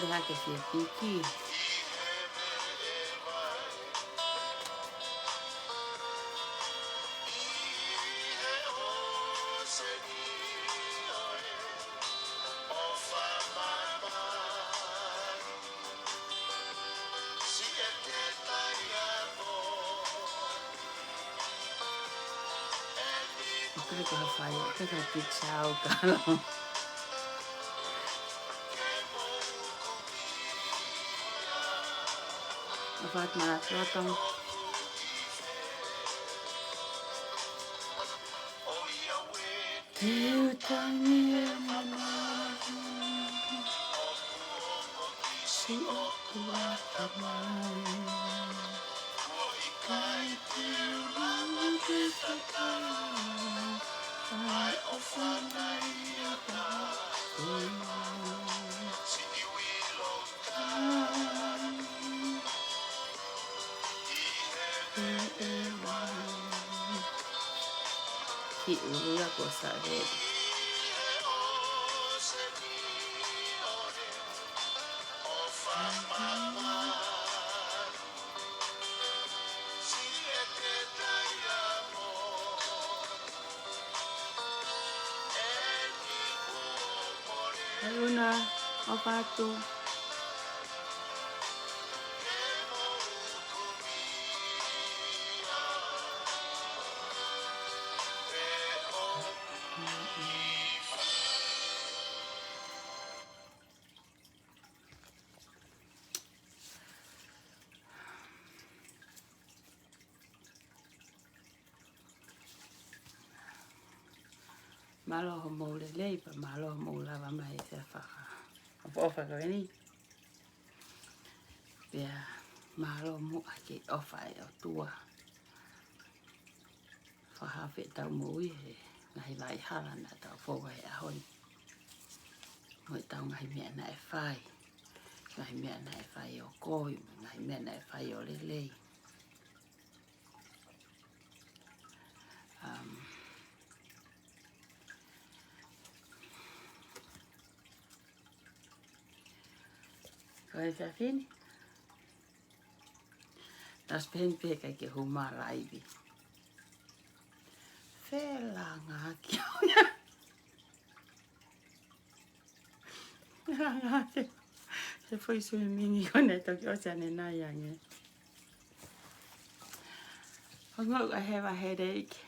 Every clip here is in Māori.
la que se piqui. Creo que falla, que se pichao, caro. Dapat malapotong. You tell me she I offer my Una cosa de Luna, apa tu? Malo mo le le pa malo mo la va mai se fa. Ofa ko ni. Ya malo mo ake ofa o tua. Fa ha fe ta mo i ngai vai hala na ta fo vai a hoi. Mo ta ngai me na e fai. Ngai me na e fai o koi, ngai me na e fai o le le. Kai sa fin. Tas pen pe kai ke huma laivi. Fela nga ki. Se foi swimming con esto que o sea nena yang. Ongo I have a headache.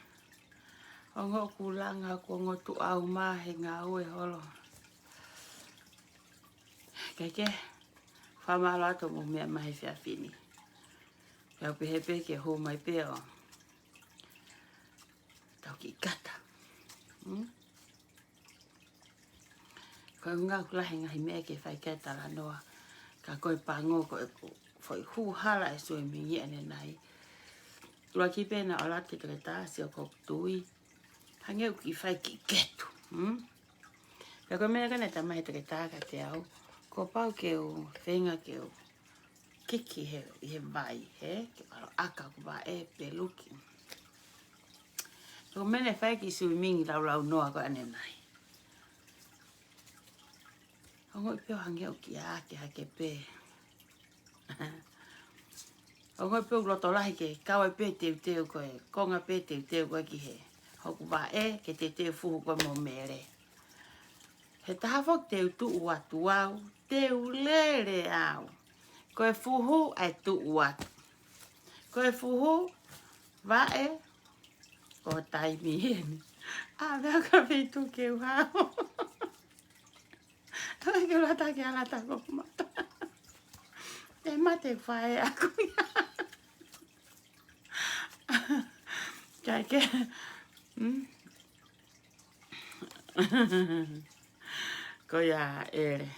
Ongo kulanga ko ngo tu au ma he nga o e holo. Keke. Fa malo ato mo me mai fia fini. Ka pe hepe ke ho mai pe o. Tau ki kata. Ko nga kula hinga hime ke fai kata la noa. Ka koe pango ko foi hu hala e so mi ye ne nai. Ua ki pena o lati te ta si o ko tui. Hange ki fai ki ketu. Ka ko me ka ne ta mai te ta ka te au. Ko pau ke o whenga ke o kiki he vai, he? Ke paro aka ko ba e peluki. Ko mene whai ki swimming lau noa ko ane nai. Ongo i peo hange o ki ake hake pe. Ongo i peo roto lahi ke kawa pe teu koe, konga pe teu koe ki he. Hoku ba e ke teu fuhu koe mo mere. He taha fok teu tu uatu au, teu lere au. Koe fuhu ai tu uatu. Koe fuhu, va e, ko taimi heni. Vea ka veitu ke uau. Tala ke lata ke alata ko mata. Te mate whae aku ia. Kai ke. Ko ia ere.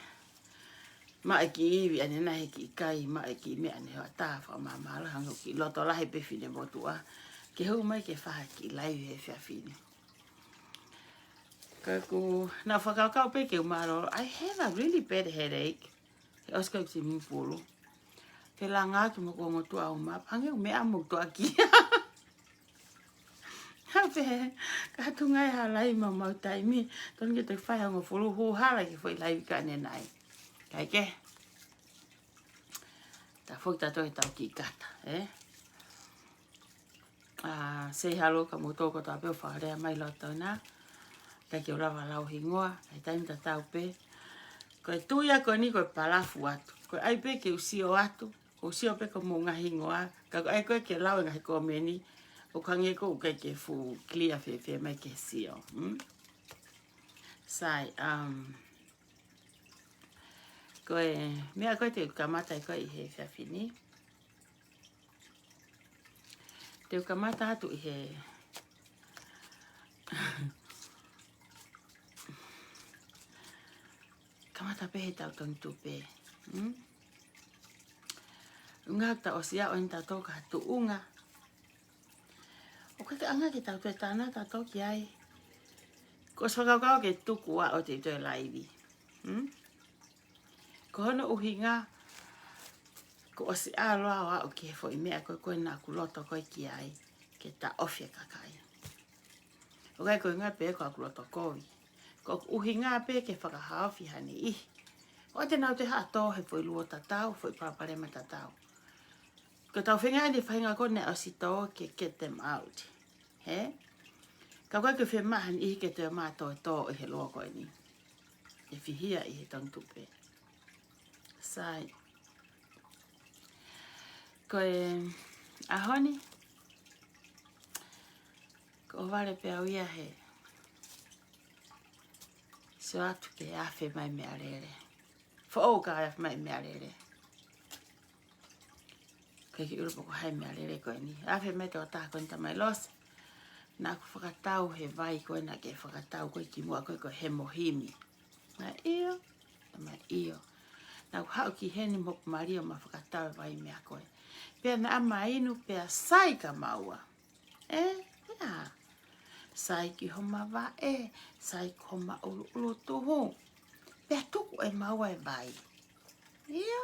Ma ki iwi ane nahi ki kai ma ki me ane hoa tāwha ma mara hango ki loto lahi pe fine motua. Ke hau mai ke whaha ki lai he whia fine. Ka ku na whakaukau pe ke umaro. I have a really bad headache. He oskau ki mi pulu. Te la ngā ki mo ko motua au ma. Pange me a motua ki. Hape, ka tungai halai ma mau taimi. Ton ke te whai hango fulu hu hala ki fwoi lai ka ne nai. Kai ke? Ta fok ta toi tau ki kata, Sei halo ka motoko ta pe wharea mai loto na. Ka ki urawa lau hingoa, ai taimi ta tau pe. Koe tuia koe ni koe palafu atu. Koe ai pe ke usio atu. Ko usio pe ko mo ngahi ngoa. Ka ai koe ke lau ngahi ko meni. O kange ko uke ke fu clear fe mai ke sio. Sai, koe, mea koe te ukamata koe i he whiawhini. Te ukamata atu i he kamata pehe tau tong tupe. Unga ta o sia o inta toka tu unga. O ke anga ki tau te tana ta toki ai. Ko sokau ke tuku a o te toi laivi. Ko hono uhinga ko o si aloa o a o ki he fo i mea koe koe nā kuloto koe ki ai. Ke ta ofia kakai. O kai koe ngai pe ko a kuloto kovi. Ko uhinga pe ke whakahaofi hani i. O te nau te haa tō he fo i luo tatau, fo i paraparema tatau. Ko tau whenga ni whainga kone o si tō ke get them out. He? Ka koe ke whemahan i ke te mātō e tō i he loa koe ni. E whihia i he tangtupe. Sai. Koe ahoni. Ko wale pe au ia he. So atu ke awhi mai mea rere. Fo o ka awhi mai mea rere. Koe ki urupo ko hai mea rere koe ni. Awhi mai te o taha koe nita mai lose. Nā ku whakatau he vai koe na ke whakatau koe ki mua koe he mohimi. Nā iyo. Nā iyo. Nā ku hau ki heni moku maria ma whakatau e vai mea koe. Pea na ama inu pea sai ka maua. Ia. Sai ki homa wa sai ki homa ulu tuhu. Pea tuku e maua e vai. Ia.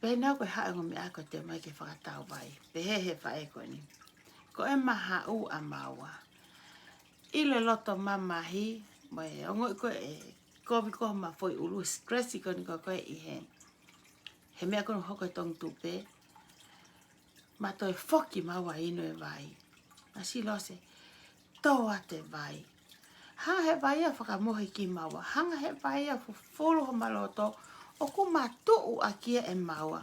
Pea nau koe hae ngomi a koe te mai ke whakatau vai. Pe he whae koe ni. Ko e maha u a maua. Ile loto mamahi. Moe ongo i koe e kovi koho ma foi ulu stressi koe ni koe i he. He mea kono hoko e tong tupe. Ma toi foki maua ino e vai. Na si lose. Toa te vai. Hanga he vai a whakamohi ki maua. Hanga he vai a fulu ho maloto. O ku matuu a kia e maua.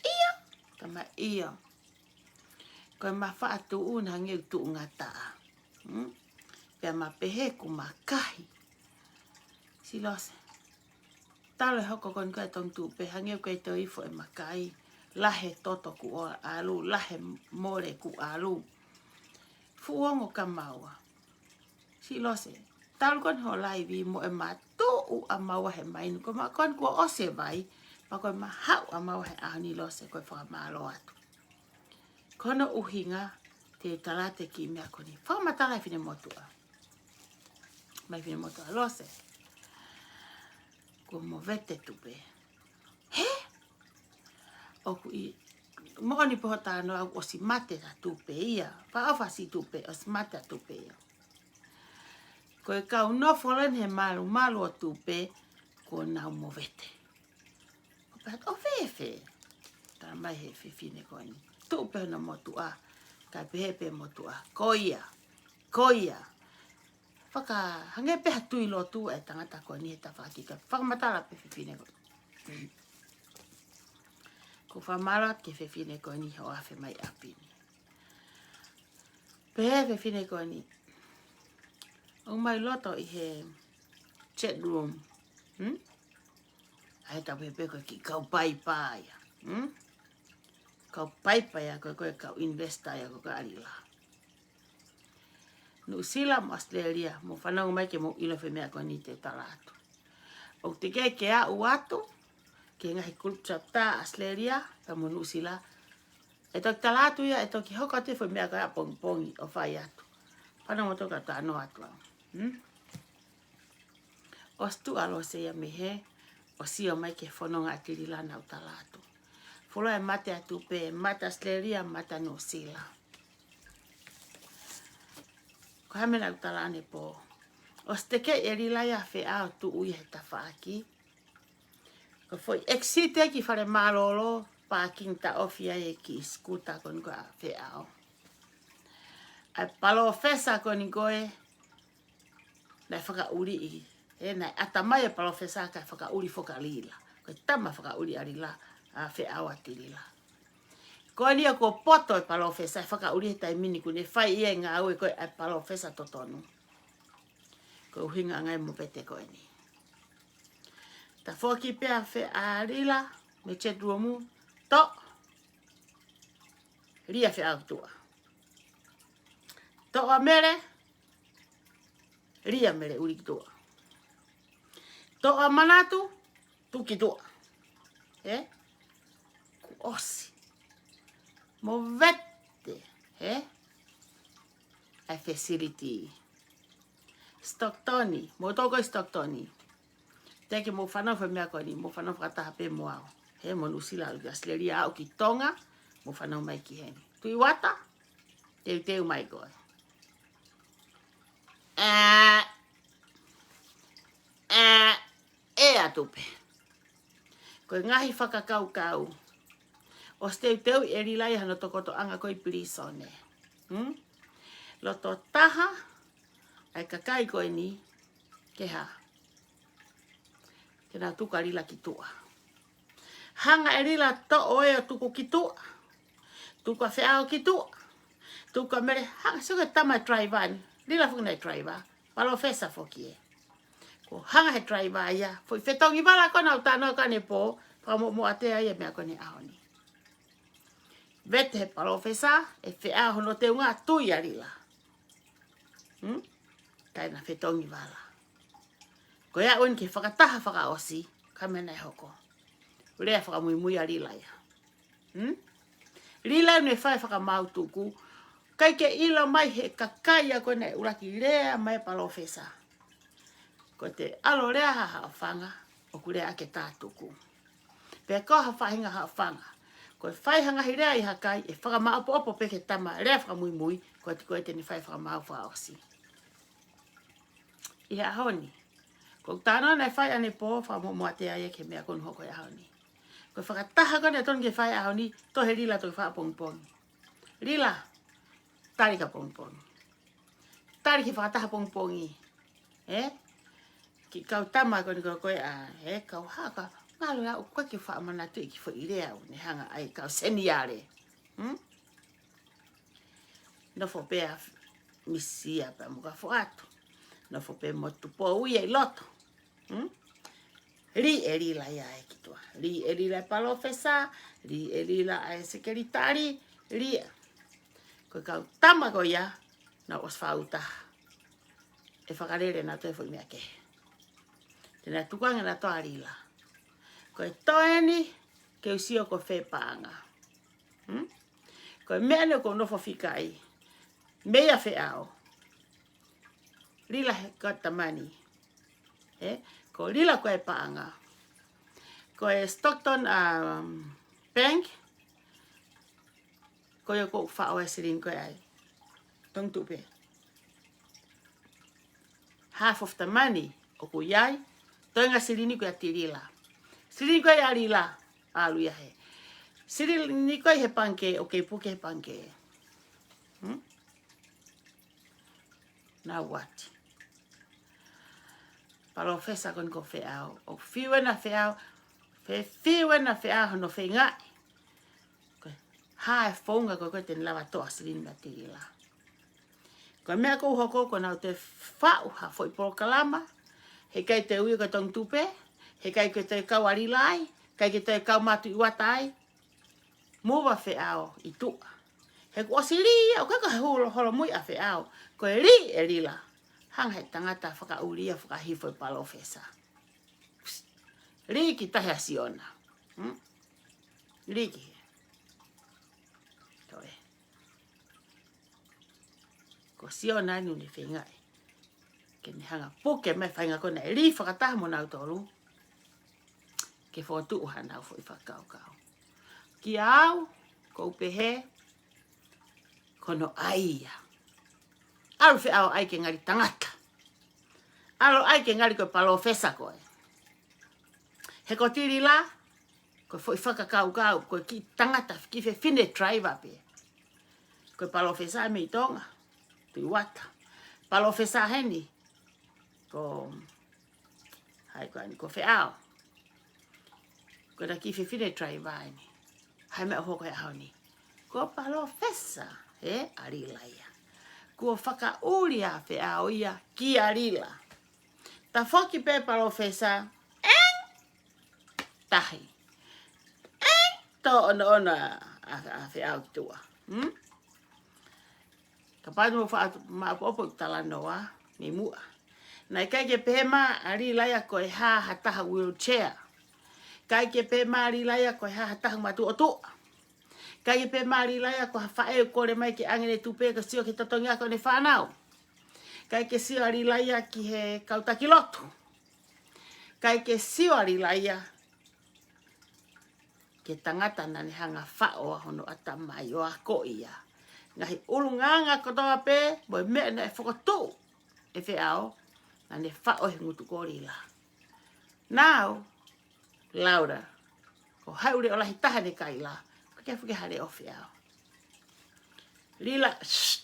Ia. Tama ia. Koe ma wha atu una ngeu tu ngataa. Pea ma pehe ku ma kahi. Si lose. Talo hoko kon koe tong tupe. Hangeu koe to ifo e makai. Lahe toto ku o alu. Lahe more ku alu. Fuongo ka maua. Si lose. Talo kon ho laivi mo e matuu a maua he mainu. Ko ma kon kua ose vai. Pa koe ma hau a maua he ahoni lose. Koe whakamalo atu. Kono uhinga te talate ki mea koni. Whakamatala i whine motua. Mai whine motua lose. Ko mo vete tupe. He? Oku i. Mooni poho tāno au o si mate ta tupe ia. Whaawha si tupe o si mate ta tupe ia. Ko e kau nofolen he malu o tupe. Ko nau mo vete. Ko pat o fefe. Tā mai he whine koni. Tupe na motua. Kai pehepe motua. Koia. Koia. Whaka hange peha tui lo tu e tangata ko ni he ta whakika. Whakamatala pe whine koni. Ko whamarat ke whine koni ho awhi mai apini. Pehe whine koni. O mai loto i he chat room. Hai ta pepe ko ki kau pai pai. Kau pai a koe kau investa ya koe alila. No sila mo Australia mo whanau mai ke mo ilo whemea koe ni te talatu. O te ke a uatu ke ngahi kulpchap ta Australia ka mo no sila. E toki talatu ia e toki hoka te whemea koe a pongi o whai atu. Whanau mo toka ta no atu. O stu alo se ia mehe o si o mai ke whanonga atirila na o talatu. Folo e mate atu pe, mate Australia, mate no sila. Ko hamena utalane po. O steke e rilaya fe au tu ui he tawhaaki. Ko foi exite ki fare malolo parking ta ofia e ki skuta kon ko fe ao. Ai palo fesa kon koe na whaka uri i. E nai atamai e palo fesa ka whaka uri foka lila. Ko tama whaka uri arila a fe ao atirila. Ko ni ko poto e palo fesa whaka uri tai mini ku ne fai e ngā au e koe ai palo fesa totonu. Ko hinga ngai mo pete koe ni. Ta foki pea fe arila me chetu mu to ria fe au tua. To a mere ria mere uri tua. To a manatu tuki tua. Ku osi. Mo vette. Ai facility. Stocktoni. Mo toko stocktoni. Teki mo whanau wha mea koni. Mo whanau whakataha pe mo au. Mo nusila asleria au ki tonga. Mo whanau mai ki heni. Tui wata. Teu mai koe. E atupe. Koe ngahi whakakau. O teu e rilai hana tokoto anga koe pirisone. Loto taha. Ai kakai koe ni. Keha. Kena tuka rila ki tua. Hanga e rila to oe o tuku ki tua. Tuka whiao ki tua. Tuka mere. Hanga suka tama driver ni. Rila whunga driver. Palo fesa foki e. Ko hanga he driver ia. Foi whetongi wala kona o tāna kane po. Pa mo atea ia mea kone ahoni. Vete he palo fesa. E whiao hono te unga tui a rila. Taina whetongi wala. Ko ia uen ke whakataha whakaosi. Kamena e hoko. Urea whakamui a rila ia. Rila ne whai whakamautuku. Kai ke ilo mai he kakai a kone uraki rea mai palo fesa. Ko te alo rea ha whanga. O kurea ake tātuku. Pea koha whahinga ha whanga. Ko whai hanga hi rea i hakai. E whakamaupo opo peke tama. Rea whakamui. Ko te koe teni whai whakamau whaosi. Ia honi. Ko tāna nei whai ane po. Whakamoatea ia ke mea konu hoko ia honi. Ko whakataha kone ton ke whai ahoni. Tohe rila toi whakapongpongi. Rila. Tari ka pongpongi. Tari ki whakataha pongpongi. Ki kau tama kone koe a. Kau haka. Ngalo ya koe ki whakamana tu i ki wha irea. Ne hanga ai kau seniare. Nofo pea misia pa muka whaatu. Nofo pea motu po ui e loto. Ri e rila ia e kitua. Ri e rila palo fesa. Ri e rila ai sekeritari. Ri e. Ko kau tama ko ia. Na os whauta. E whakarere na toi fwoi mea ke. Tena tukanga na toa rila. Ko e toeni. Ke usio ko whepanga. Ko e mea ne ko nofo whikai. Mea wheao. Rila he katamani. Ko rila ko e paanga. Ko e Stockton Bank. Ko e ko whao e sirin ko e ai. Tong tupe. Half of the money. O ko iai. Toinga sirini ko e tirila. Sirini ko e arila. Alu ia he. Sirini ko e he panke. O ke puke he panke. Now what? Palo fesa kon ko wheao. O whiwe na wheao. Whiwe na wheao no whengai. Ha e whaunga ko koe ten lawa toa sirini na tirila. Ko mea kou hoko ko nau te whau ha fwoi porokalama. He kai te ui ko tong tupe. He kai ko te kau arilai. Kai ke te kau matu iwatai. Muwa wheao i tua. He ko osiria. O kako he holo mui a wheao. Ko e ri e rila. Hang he tangata whakauria whakahifoi palo fesa. Ri ki tahe asiona. Ri ki. Toe. Ko siona anu ni whengai. Ke ni hanga puke mai whainga kona e ri whakataha mo nau toru. Ke whotu uha nau fwoi whakau kau. Ki au. Ko upehe. Kono aia. Alu wheao ai ke ngari tangata. Alo ai ke ngari koe palo fesa koe. He ko tiri la, ko foi whakakau, ko ki tangata ki fe fine driver pe. Ko palo fesa me i tonga, tui wata. Palo fesa heni, ko hai ko fe ao. Ko da ki fe fine driver ni. Hai me hoko e hao ni. Ko palo fesa, arilaya. Ko whaka uria fe ao ia ki arila. Ta whoki pe palo fesa, tahi. To ona a fe au tua. Ka pānu ma opo tala noa, me mua. Nai kai ke pēma ari laia ko e ha hataha wheelchair. Kai ke pēma ari laia ko e ha hataha matu o tua. Kai ke pēma ari laia ko ha whae ko le mai ke angene tupe ka sio ki totongia ko ne whanau. Kai ke sio ari laia ki he kautaki lotu. Kai ke sio ari laia ke tangata nani hanga whao hono ata mai o a ko ia. Ngahi ulunganga kotoa pe, boi mea na e whakatu e whi ao, nani whao he ngutu korila. Now, Laura, ko haure o lahi taha ne kaila, ko kia whuke hare o whi ao. Lila, shhh,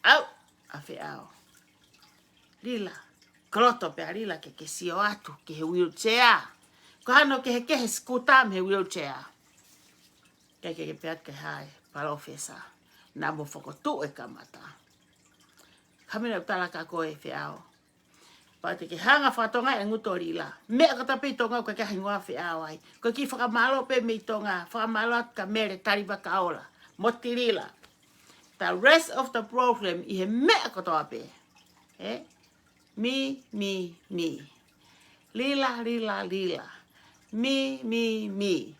au, a whi ao. Lila, koloto pe a lila ke sio atu, ke he wheelchair. Ko hano ke he skutam he wheelchair. Kei ke peat ke hae, palo fesa. Nā mo whakotu e kamata. Kamina utala ka koe whi ao. Pate ke hanga whatonga e ngutori la. Mea kata pe tonga ko ke hingoa whi ao ai. Ko ki whakamalo pe me tonga. Whakamalo at ka mere tariwa ka ola. Motirila. The rest of the problem i he mea katoa pe. Me. Lila. Me.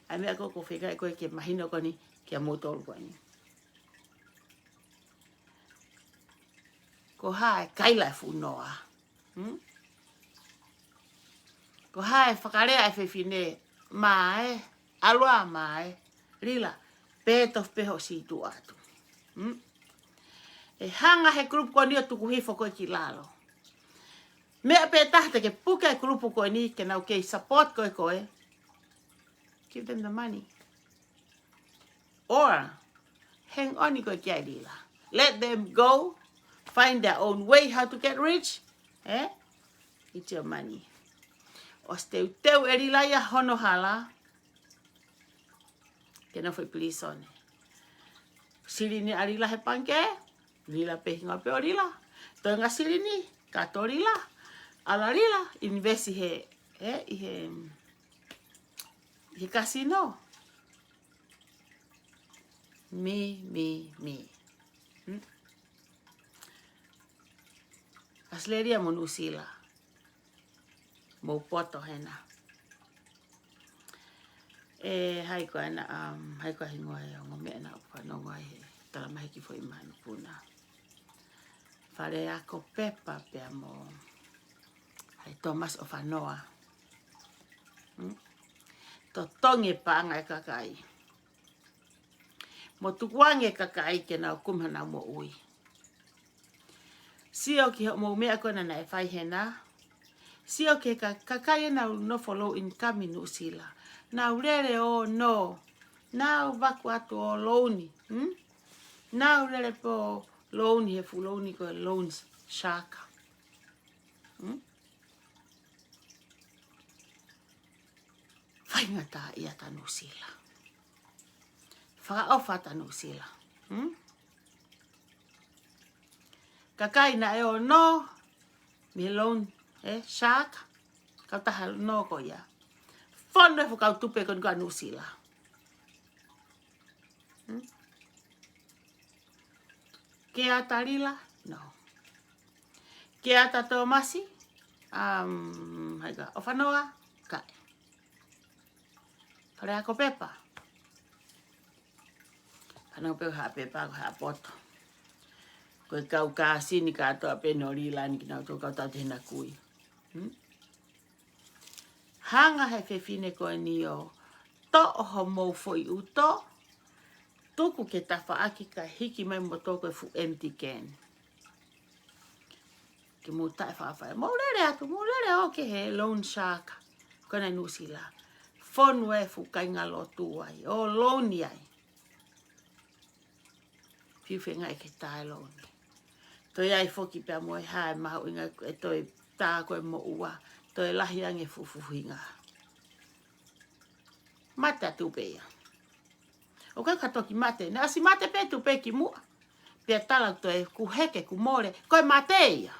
Ai mea ko whikai koe ke mahino koni kia motoru koni. Ko hae kaila e whunoa. Ko hae whakarea e whewhine mae, alua mae, rila, pēto peho si tu atu. E hanga he grupu koni o tuku hifo koe ki lalo. Mea pētahte ke puke e grupu koe ni ke nau kei support koe. Give them the money. Or, hang on ko kia rila. Let them go, find their own way how to get rich. It's your money. O steu e rila ia hono hala. Ke na foi police on. Sirini a rila he panke. Rila pehinga pe o rila. Toinga sirini, kato rila. Ala rila, investi he casino. Me. Asleria monusila. Mo poto hena. Hai ko ana hai ko hingoa e ngo me na pa no ngai tala mai ki foi manu puna. Fare ako pepa pe amo. Hai Thomas of Anoa. To tonge panga e kakai. Mo tukuange kakai ke na kumhana mo ui. Sio ki mo mea kona na e whai hena. Sio ke kakai na no follow income no sila. Na urere o no. Na vaku atu o loani. Na urere po loani he fu loani ko loans shaka. Whaingata ia tanu sila. Whakaofa tanu sila. Kakai na e o no. Mi loan, shark. Kau taha no ko ia. Whono e whakau tupe kon kanu sila. Ke ata rila? No. Ke ata Tomasi? Haiga, o whanoa? Kai. Kare ako pepa. Whanau peu haa pepa ko haa poto. Koe kau kasi ni katoa peno rila ni kina tō kau tau tena kui. Hanga he whewhine koe ni o to oho mou foi uto. Tuku ke tawha aki ka hiki mai mo tō koe fu empty can. Ke mo tae whaafai. Mo lere atu, mo lere o ke he loan shark. Kona nusila. Fonu e fukainga lotu ai. O loni ai. Whiwhenga e ke tae loni. Toi ai foki pia mo e hae mahu inga e toi tā koe mo ua. Toi lahi ange fufuhinga. Mate atu pea. O kai katoki mate. Na asi mate pe tu pe ki mua. Pia tala toi ku heke ku more. Koe mate ia.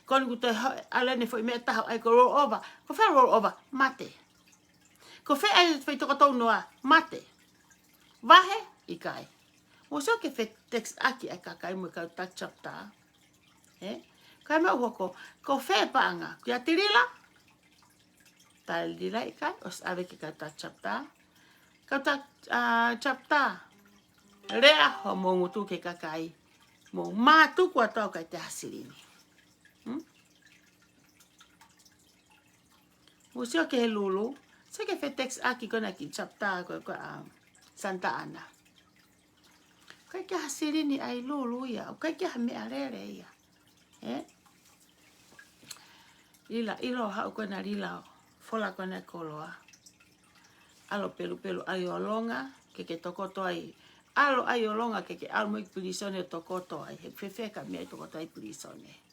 Koni ku toi alene fo i mea taho ai ko roll over. Ko whea roll over. Mate. Ko whea ai whai toko tau noa. Mate. Wahe i kai. Mo so ke whe text aki ai kakai mo kau touch up tā. Kai mau hoko. Ko whea paanga. Kia tirila. Tā lila i kai. Os ave ki kau touch up tā. Kau touch up tā. Rea ho mo ngutu ke kakai. Mo mātu kua tau kai te hasirini. Mo sio ke he lulu. Se ke whe text aki kona ki chapta ko Santa Ana. Kai ke hasirini ai lulu ia. O kai ke ha mea rere ia. Lila ilo hau kona lila. Fola kona koloa. Alo pelu pelu ayo longa. Ke tokoto ai. Alo ayo longa ke alo mo ipulisone tokoto ai. He whewheka mea tokoto ai pulisone.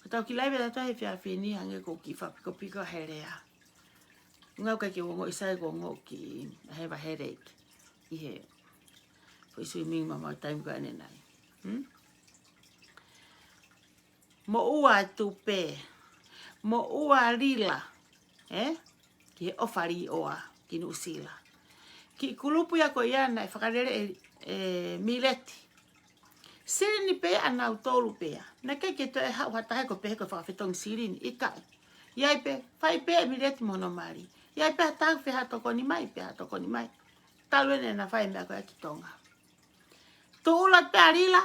Tau ki laiwe tata he whia whini hange ko ki whapiko piko herea. Ngau kai ki wongo isai ko ngau ki hewa headache. I he. Fo swimming mama time ko ane nai. Mo ua tupe. Mo ua lila. Ki he ofari oa. Ki nusila. Ki kulupu ya ko iana e whakarere mileti. Sirini pea anau tolu pea. Na kei ke to e hau hatahe ko pehe ko whakawhetong sirini. Ikai. Iai pe, whai pea mireti mono mari. Iai pe hatau wheha toko ni mai, peha toko ni mai. Taluene na whai mea koe ki tonga. To ulat pea rila.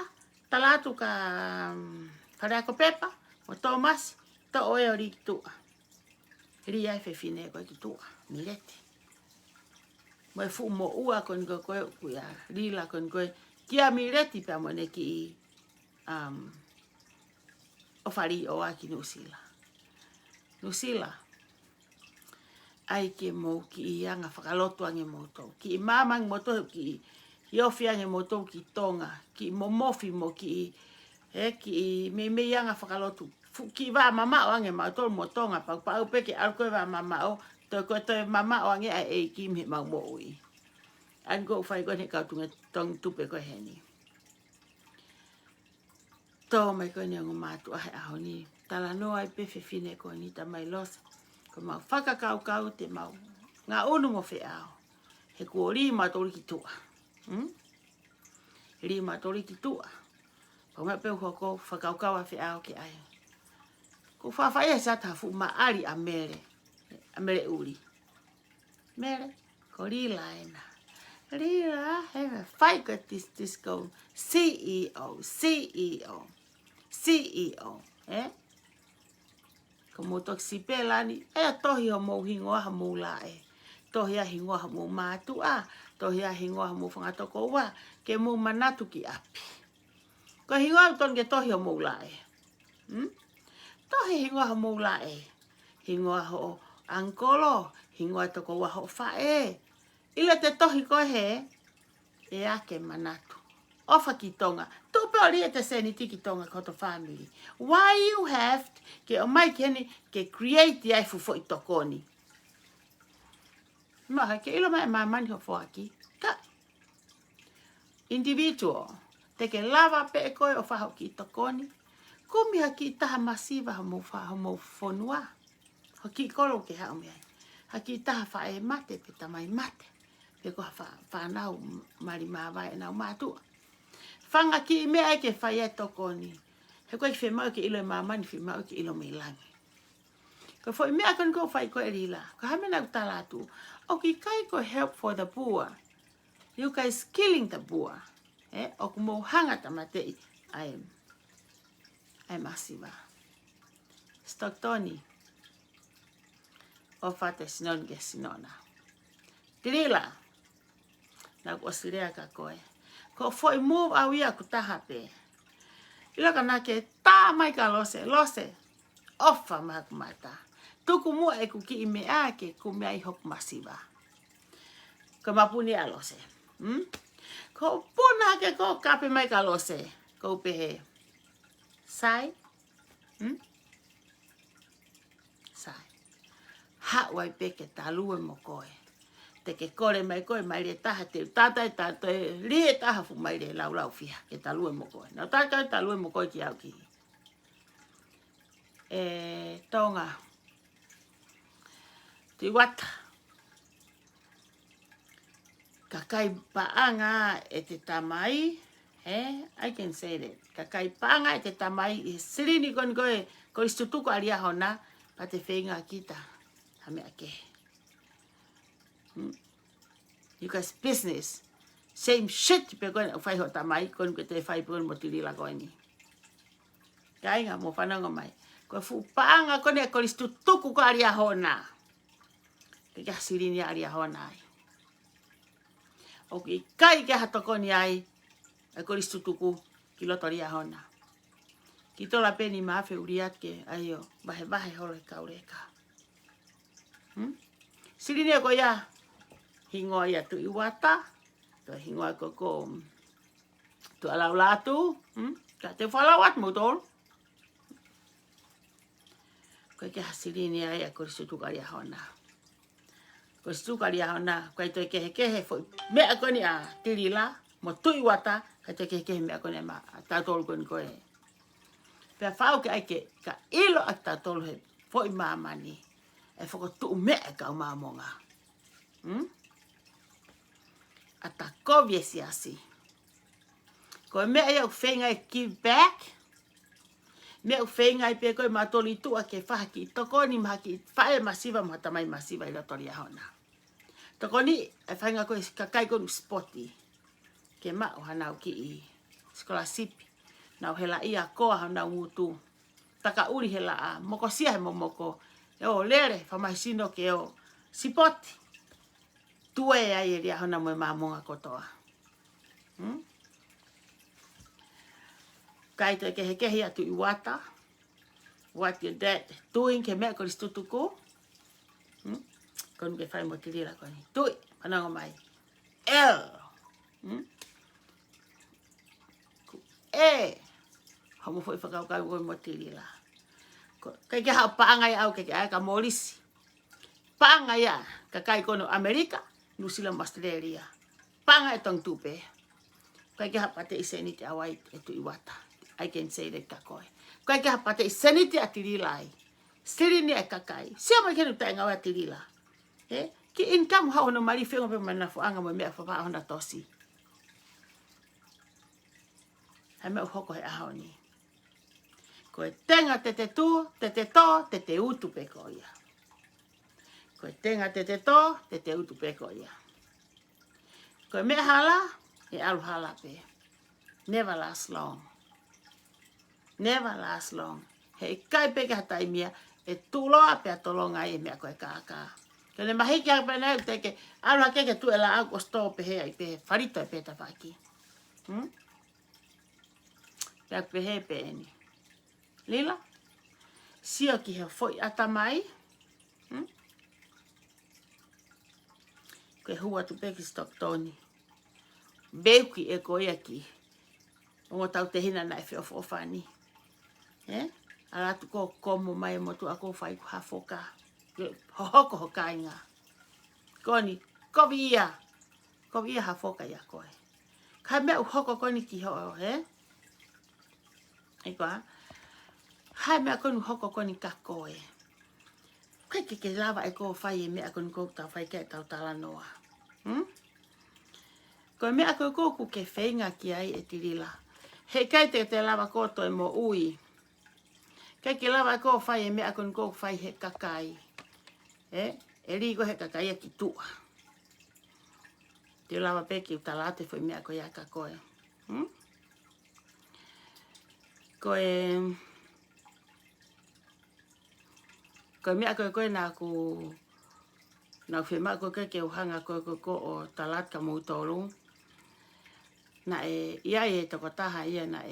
Talatu ka whareako pepa. Mo tō masi. To oe o ri ki tua. Ri ai whewhine koe ki tua. Mireti. Mo e fu mo ua kon koe kuia. Rila kon koe. Kia mireti pia mone ki ofari oa ki Nusila. Nusila. Ai ke mo ki ianga whakalotu ange moto. Ki mamang moto ki iofi ange moto ki tonga. Ki momofi mo ki me ianga whakalotu. Ki wā mama o ange mautoro mo tonga. Pau peke alkoe wā mama o. Toi mama o ange ai ki me mau mo ui. An go fai ko ne ka tunga tong tupe ko heni. To mai ko ne ngo matu ai aho ni. Tala no ai pe fine ko ni ta mai los. Ko mau whaka kau te mau. Ngā unu mo whi ao. He ko ri matori ki tua. Ri matori ki tua. Ko ngā peu hoko whakau a whi ao ki ai. Ko whawhai e sa tafu maari a mere. A mere uri. Mere. Ko ri laena. Rira, have a fight at this disco. CEO. Como toxipe lani, tohi o mo hingoa mo lae. Tohi a hingoa mo matua. Tohi a hingoa mo whangatoko wa. Ke mo manatu ki api. Ko hingoa ton ke tohi o mo lae. Tohi hingoa mo lae. Hingoa ho angkolo. Hingoa toko wa ho fae. Ila te tohi koe he, e ake manatu. Ofa ki tonga. Tupe o ria te seni tiki tonga koto family. Why you have, ke o mai kene, ke create ai fufo i tokoni. Maha, ke ilo mai mamani ho foaki. Ka. Individual. Te ke lava pe e koe o faho ki tokoni. Kumi ha ki taha masiva ha mo fonua. Ho ki kolo ke hao mea. Ha ki taha fae mate, pe tamai mate. Pe ko whanau mari mawai e nau mātua. Whanga ki mea ke whai e tokoni. He koe ki whemau ke ilo e mamani, whemau ke ilo me langi. Ko fo i mea kon ko whai koe rila. Ko hamena utalatu. O ki kai ko help for the poor. You guys killing the poor. O ku mo hanga tamatei. Ai masiva. Stocktoni. O fate sinon ke sinona. Rila. Na ko sirea ka koe. Ko foi move au ia ku taha pe. Ila ka na ke tā mai ka lose. Ofa mata. Tuku mua e ku ki i me a ke ku mea i hok masiva. Ko mapuni a lose. Ko puna ke ko kape mai ka lose. Ko pehe. Sai. Sai. Hawai peke talue mo koe. Te ke kore mai koe mai le taha te tata e tato e lie taha fu mai le lau fia ke talue mo koe. Nau taka talue mo koe ki au ki. Tonga. Te wata. Kakai paanga e te tamai. I can say that. Kakai paanga e te tamai e sirini kon koe ko istutuko alia hona pa te whenga kita. Hame ake. You guys business. Same shit pe koe whai ho tamai kon koe te whai pun mo tiri la koe ni. Kai nga mo whananga mai. Koe fu paanga kone ko istutuko ko alia hona. Kia sirini alia hona ai. O ki kai ke hatokoni ai. E ko istutuku ki loto alia hona. Ki tola peni maafe uriat ke aio. Bahe hole kaureka. Sirini ko ia. Hingoa ia tu iwata. Tu hingoa ko tu alau latu. Ka te whalawat mo tol. Ko ke hasirini ai ko istutuku alia hona. Ko istutuku alia hona. Ko i toi kehe foi. Mea koni a tirila. Mo tu iwata. Ka te kehe mea koni ma. Tatolu koni koe. Pea whau ke ai ke. Ka ilo a tatolu he. Foi mamani. E whako tu mea kau mamonga. Ata kovie si asi. Ko mea iau whenga e give back. Mea whenga i pe koe matoli tua ke whaki. Tokoni maha ki whae masiva maha tamai masiva i rotori ahona. Tokoni e whainga koe kakai konu spoti. Ke mao hanau ki i skola sipi. Nau hela ia koa hanau ngutu. Taka uri hela a. Moko sia he momoko. O lere whamahisino ke o sipoti. Tue ai e ria hona moe mamonga kotoa. Kai te kehi atu i wata. What your dad doing ke mea kori stutuku. Konu ke whai mo tirira koni. Tui, pananga mai. Homo foi whakau koe mo tirira. Kai ke hao paangai au ke ai ka molisi. Paangai a kakai kono Amerika. New Zealand, Australia. Panga e tong tupe. Kai ke hapate i seniti awai e tu iwata. I can say that kakoi. Kai ke hapate i seniti a tirilai. Sirini e kakai. Sia mai kenu tae ngawa tirila. Ki income hao no mari whengo pe manafu anga mo mea whapa hona tosi. Hai mea uhoko he ahao ni. Ko e tenga te tu, te to, te utu pe koia. Ko e tenga te to, te utu pe koia. Ko e mea hala, e alu hala pe. Never last long. Never last long. He kai pe ke hatai mia, e tuloa pe atolonga e mea koe kaka. Ko ne mahiki a pe neu te ke, alu hake ke tu e la au ko sto pe hea i pe, farito e pe ta whaki. Pea pe he pe eni. Lila, sio ki he foi atamai. Koe hua tu peki stok toni. Beuki e koe aki. Ongo tau te hina na e whio whofani. Ala tu ko komo mai mo tu ako whai ku hafoka. Hohoko hokai ngā. Koni, kovi ia. Kovi ia hafoka ia koe. Kai mea uhoko koni ki ho, Eikoa. Hai mea konu hoko koni ka koe. Kai ke lava e ko whai e mea koni kou tau whai kei tau tala noa. Koe mea koe kouku ke whainga ki ai e tirila. He kai te lava koto e mo ui. Kai ke lava e ko whai e mea koni kou whai he kakai. E rigo he kakai a ki tua. Te lava peki utalate whai mea koe a ka koe. Koe mea koe nā ku nā whema koe ke uhanga koe o talat ka mou tolu. Na ia toko taha ia na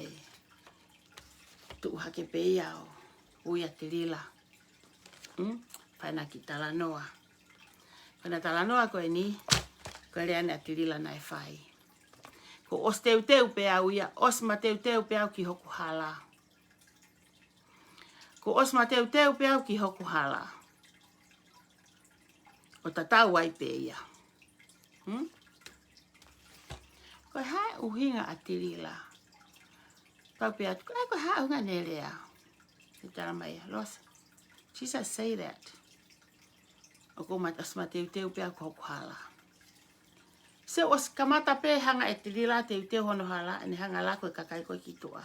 tu hake pe ia o uia te lila. Paina ki talanoa. Paina talanoa koe ni, koe reane a te lila na whai. Ko os teu pe au ia, os ma teu pe au ki hoku hala. Ko os ma teu pe au ki hoku hala. O tatau ai pe ia. Koe hae uhinga a te lila. Pau pe atu, koe hae unga nelea. Te tala mai, Ross, Jesus say that. O ko os ma teu pe au ki hoku hala. Se os kamata pe hanga e te lila teu hono hala, ane hanga lako e kakai koe ki tua.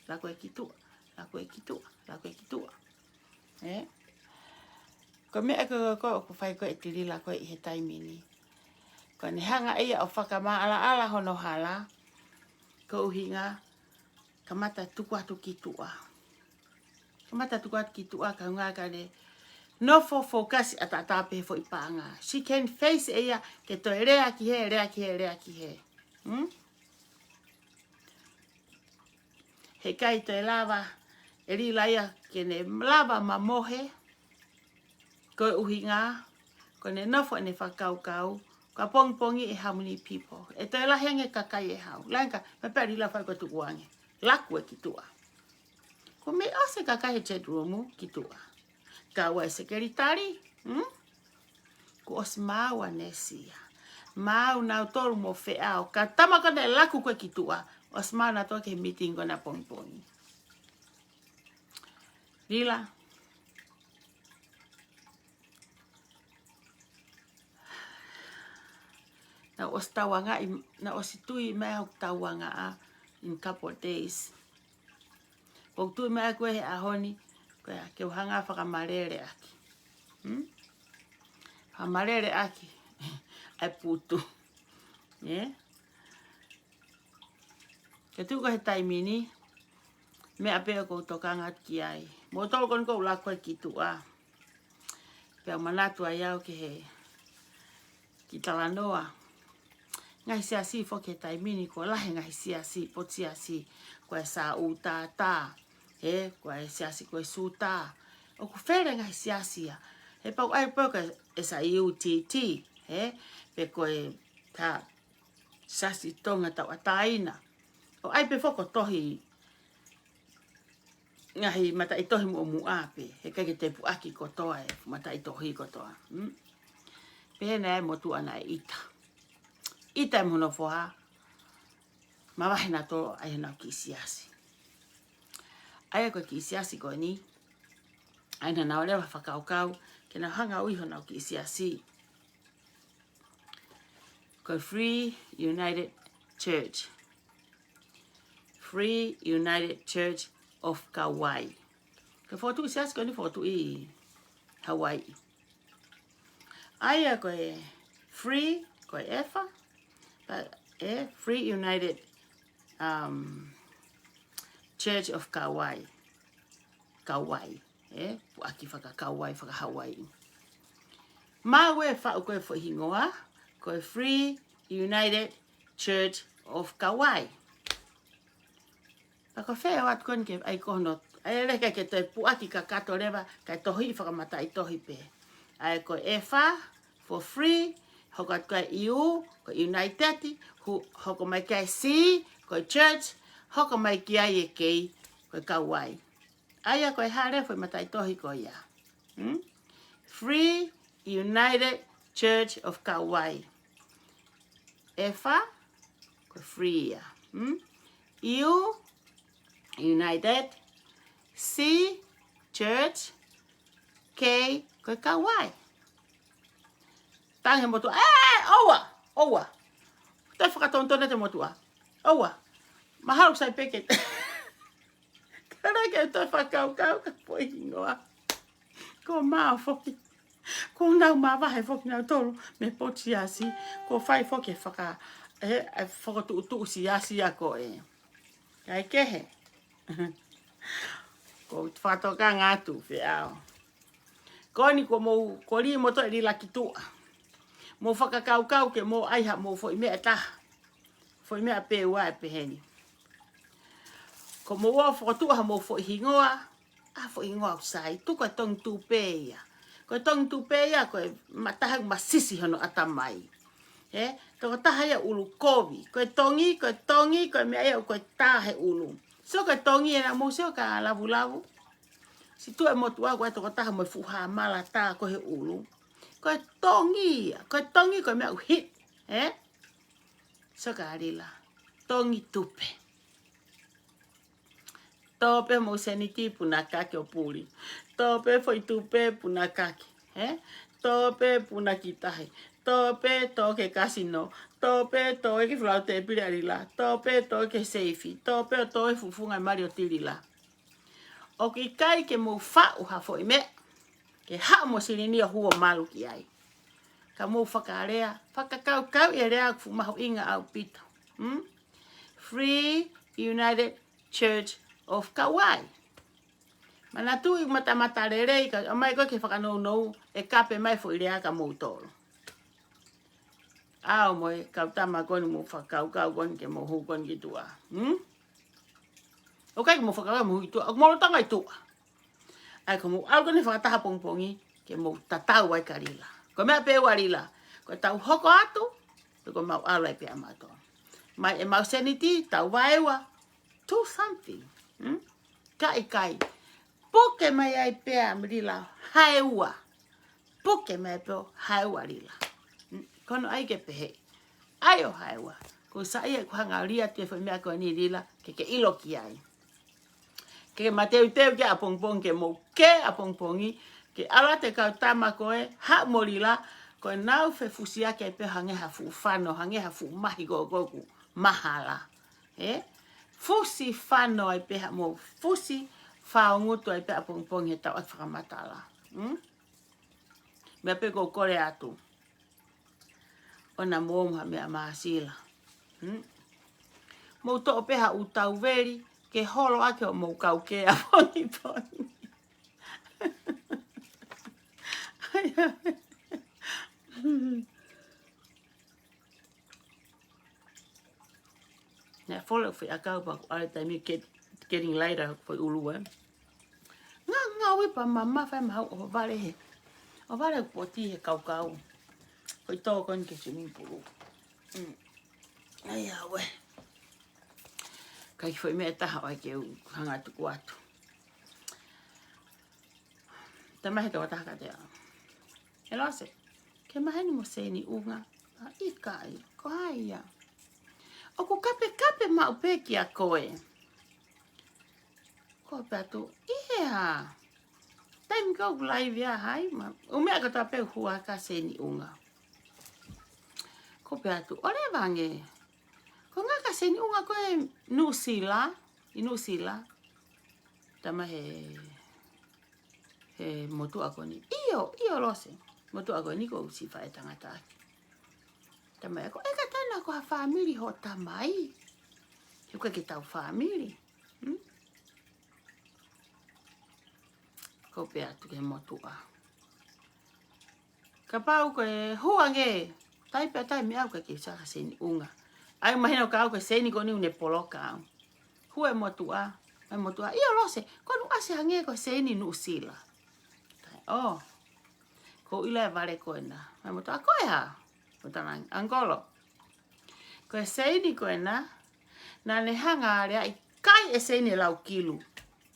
Lako e ki tua, lako e ki tua, lako e ki tua. Ko mea ko whai koe e te lila koe i he taimini. Ko ne hanga ia o whakama ala hono hala, ko uhinga, kamata tuku atu ki tua. Kamata tuku atu ki tua ka ngā ka ne, no focus at atape fo ipanga. She can face ea ke to rea ki he. He kai to lava e rila ia ke ne lava ma mohe. Ko uhinga, ko ne nofo ne whakau, ka pongpongi e how many people. E to la henge kakai e hau. Lanka, me peri la whai ko tukuange. Laku e ki tua. Ko me ose kakai he chat roomu ki tua. Ka wai sekeritari, ko os maua nesia. Mau nau toru mo feao. Ka tamaka ne laku koe ki tua. Os mau na toke meeting ko na pongpongi. Lila. Na os tawanga, na os tui mea hok tawanga in couple of days. Pok tui mea koe he ahoni, koe ke uhanga whakamarere aki. Whakamarere aki, ai putu. Ke tuko he taimini, mea peo kou tokanga ki ai. Mo tolo kon kou la koe ki tua. Peo manatu ai au ke he, ki talanoa. Ngai siasi fo ke taimini ko lahe ngai siasi pot siasi ko sa uta ta ko siasi ko suta o ku fere ngai siasi ya he pa ai pa ka esa UTT pe ko ta sasi tonga ta ataina o ai pe fo ko tohi ngai mata i tohi mo mu ape he ka ke te pu aki ko toa mata i tohi ko toa pe na mo tu ana ita Ita mono foha, mawahe na to ai na ki siasi. Ai ko ki siasi ko ni, ai na ole wa whakaukau, ke na hanga ui hona ki siasi. Ko Free United Church. Free United Church of Kauai. Ko fotu siasi ko ni fotu i Hawaii. Ai ko free ko efa. Free United Church of Kauai. Kauai. Puaki whaka Kauai, whaka Hawaii. Mawe whao koe whahingoa, koe Free United Church of Kauai. Pako whea wat kon ke ai kono, ai reka ke toi puaki ka kato rewa, kai tohi whakamata i tohi pe. Ai koe EFA for free, hokat koe EU, ko United, hoko mai kai C, ko Church, hoko mai ki ai e kei, ko Kauai. Aia koe hare foi matai tohi ko ia. Free United Church of Kauai. EFA, ko free ia. EU, United, C, Church, K, ko Kauai. Tange motu, owa. Toi whakatontone te motua. Owa. Maharuk sai peke. Kara ke toi whakaukau ka poi hingoa. Ko maa whoki. Ko nau maa wahe whoki nau tolu. Me poti asi. Ko whai whoki whaka. Whakatu si ako e. Kai kehe. Ko whakatoka ngātu whiao. Ko ni ko mo ko li mo to li la kitua. Mo whakakaukau ke mo aiha mo fo i mea taha. foi mea pe ua e peheni. Ko mo wa fotu ha mo foi hingoa, a foi hingoa sai, tu ko tong tu pe ia. Ko tong tu pe ia ko mataha masisi hono atamai. Toko taha ia ulu kovi, ko tongi, ko mea ia ko tahe ulu. So ko tongi e na mo seo ka lavu. Si tu e motua ko toko taha mo fuha mala ta ko he ulu. Ko tongi ko mea hit, so ka alila. Tongi tupe. Tope mo seniti puna kake o puli. Tope foi tupe puna kake, Tope puna kitahe. Tope toke kasino. Tope toke flaute pili alila. Tope toke seifi. Tope toke fufunga mario tilila. O ki kai ke mo fa u ha foi me. Ke ha mo silini o huo malu ki ai. Ka mo whakarea. Whakakau e rea ku mahu inga au pita. Free United Church of Kauai. Mana tu i mata rerei ka o mai ko ke whakanou e kape mai fo irea ka mo tolo. Ao mo e kautama koni mo whakau koni ke mo hu koni ki tua. O kai ke mo whakau mo hu tua. O mo tanga i tua. Ai ko mo au koni whakataha pongpongi ke mo tatau ai karila. Ko mea pe warila. Ko tau hoko atu. Ko mau ala e pe amato. Mai e mau seniti tau waewa. Do something. Kai. Poke mai ai pe amrila haewa. Poke mai pe haewa rila. Kono ai ke pehe. Ai o haewa. Ko sa ia ko hanga ria te foi mea ko ni rila ke ilo ki ai. Ke mateu ke apongpong ke mo ke apongpongi ke ala te kautama koe ha morila ko nau fe fusia ke pe hange ha fu fano hange ha fu mahi goku mahala. Fusi fano ai pe mo fusi faungutu ai pe apongpong he tau whakamatala. Mea pe ko kore atu. Ona moha mea maasila. Mo to peha utau veri ke holo ake o mo kau ke a poni. Nea follow fi akau pa all the time getting later for ulu Nga wipa mama fai mahau o vale he. O vale poti he kau. Koi tō koni ke swimming pool. Ai awe. Kai foi mea taha ai ke hanga tuku atu. Ta mahe te wataha ka te a. E lase. Ke mahe ni mo se ni unga. Ikai. Ko haia. O ko kape ma upe ki a koe. Ko pe atu. Ia. Time go live ya hai. Umea ka ta pe hua ka se ni unga. Ko pe atu, ole vange. Ko nga ka seni unga koe nusila, inusila. Tama he motu ako ni. Iyo lose. Motu ako ni ko usifa e tangata. Tama ako, eka tana ko ha family ho tamai. Yuka ki tau family. Ko pe atu ke motu a. Ka pau koe huange. Tai me au ka ke sa seni unga. Ai mahina ka au ka seni ko ni une poloka. Hue motua. Ai motua. Ia lose. Ko nu ase hange ko seni nu sila. Oh. Ko ila vale ko na. Ai motua ko ha. Ko tanang angolo. Ko seni ko na. Na ne hanga rea i kai e seni lau kilu.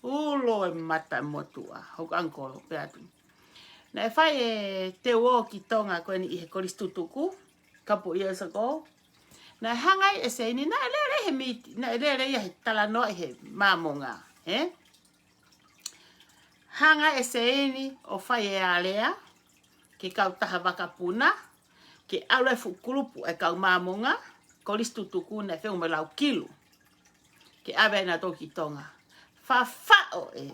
Ulo e mata motua. Hok angolo pe atu. Na e fai e te wo ki tonga ko ni i he koristutuku. Kapo years ago. Na hangai e se ni na lere he miti. Na lere he talanoa he mamonga. Hanga e se ni o fai e alea. Ke kau taha wakapuna. Ke aule fukulupu e kau mamonga. Koristutuku na feu me lau kilu. Ke awe na toki tonga. Fafao e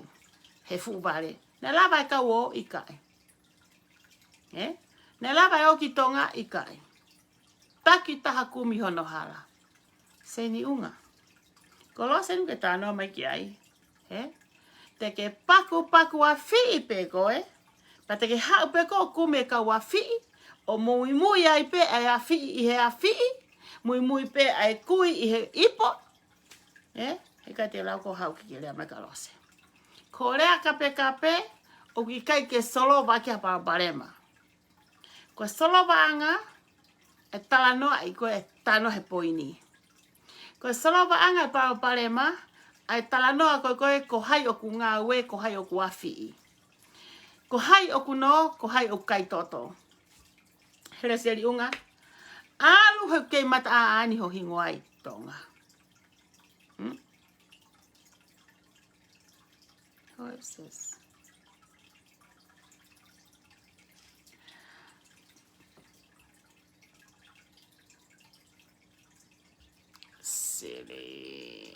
he fuvare. Na lava e kau o ikai. Na lava e o ki tonga ikai. Taki taha kumi hono hala. Seni unga. Ko loa senu ke tānoa mai ki ai. Te ke paku a fii pe koe. Pa te ke hau pe ko kume ka wa fii. O mui ai pe ai a fii i he a fii. Mui pe ai kui I he ipo. He kai te lau ko hau ki lea me kalose. Ko rea kape, o ki kai ke solo wa kia paraparema. Ko solo waanga, e tala noa I koe e tano he poini. Ko solo waanga e paraparema, ai tala noa koe ko hai o ku ngā ue, ko hai o ku awhi. Ko hai o ku no, ko hai o kai toto. Here seri unga. Alu he kei mata aani ho hingo ai tonga. What is this? Silly.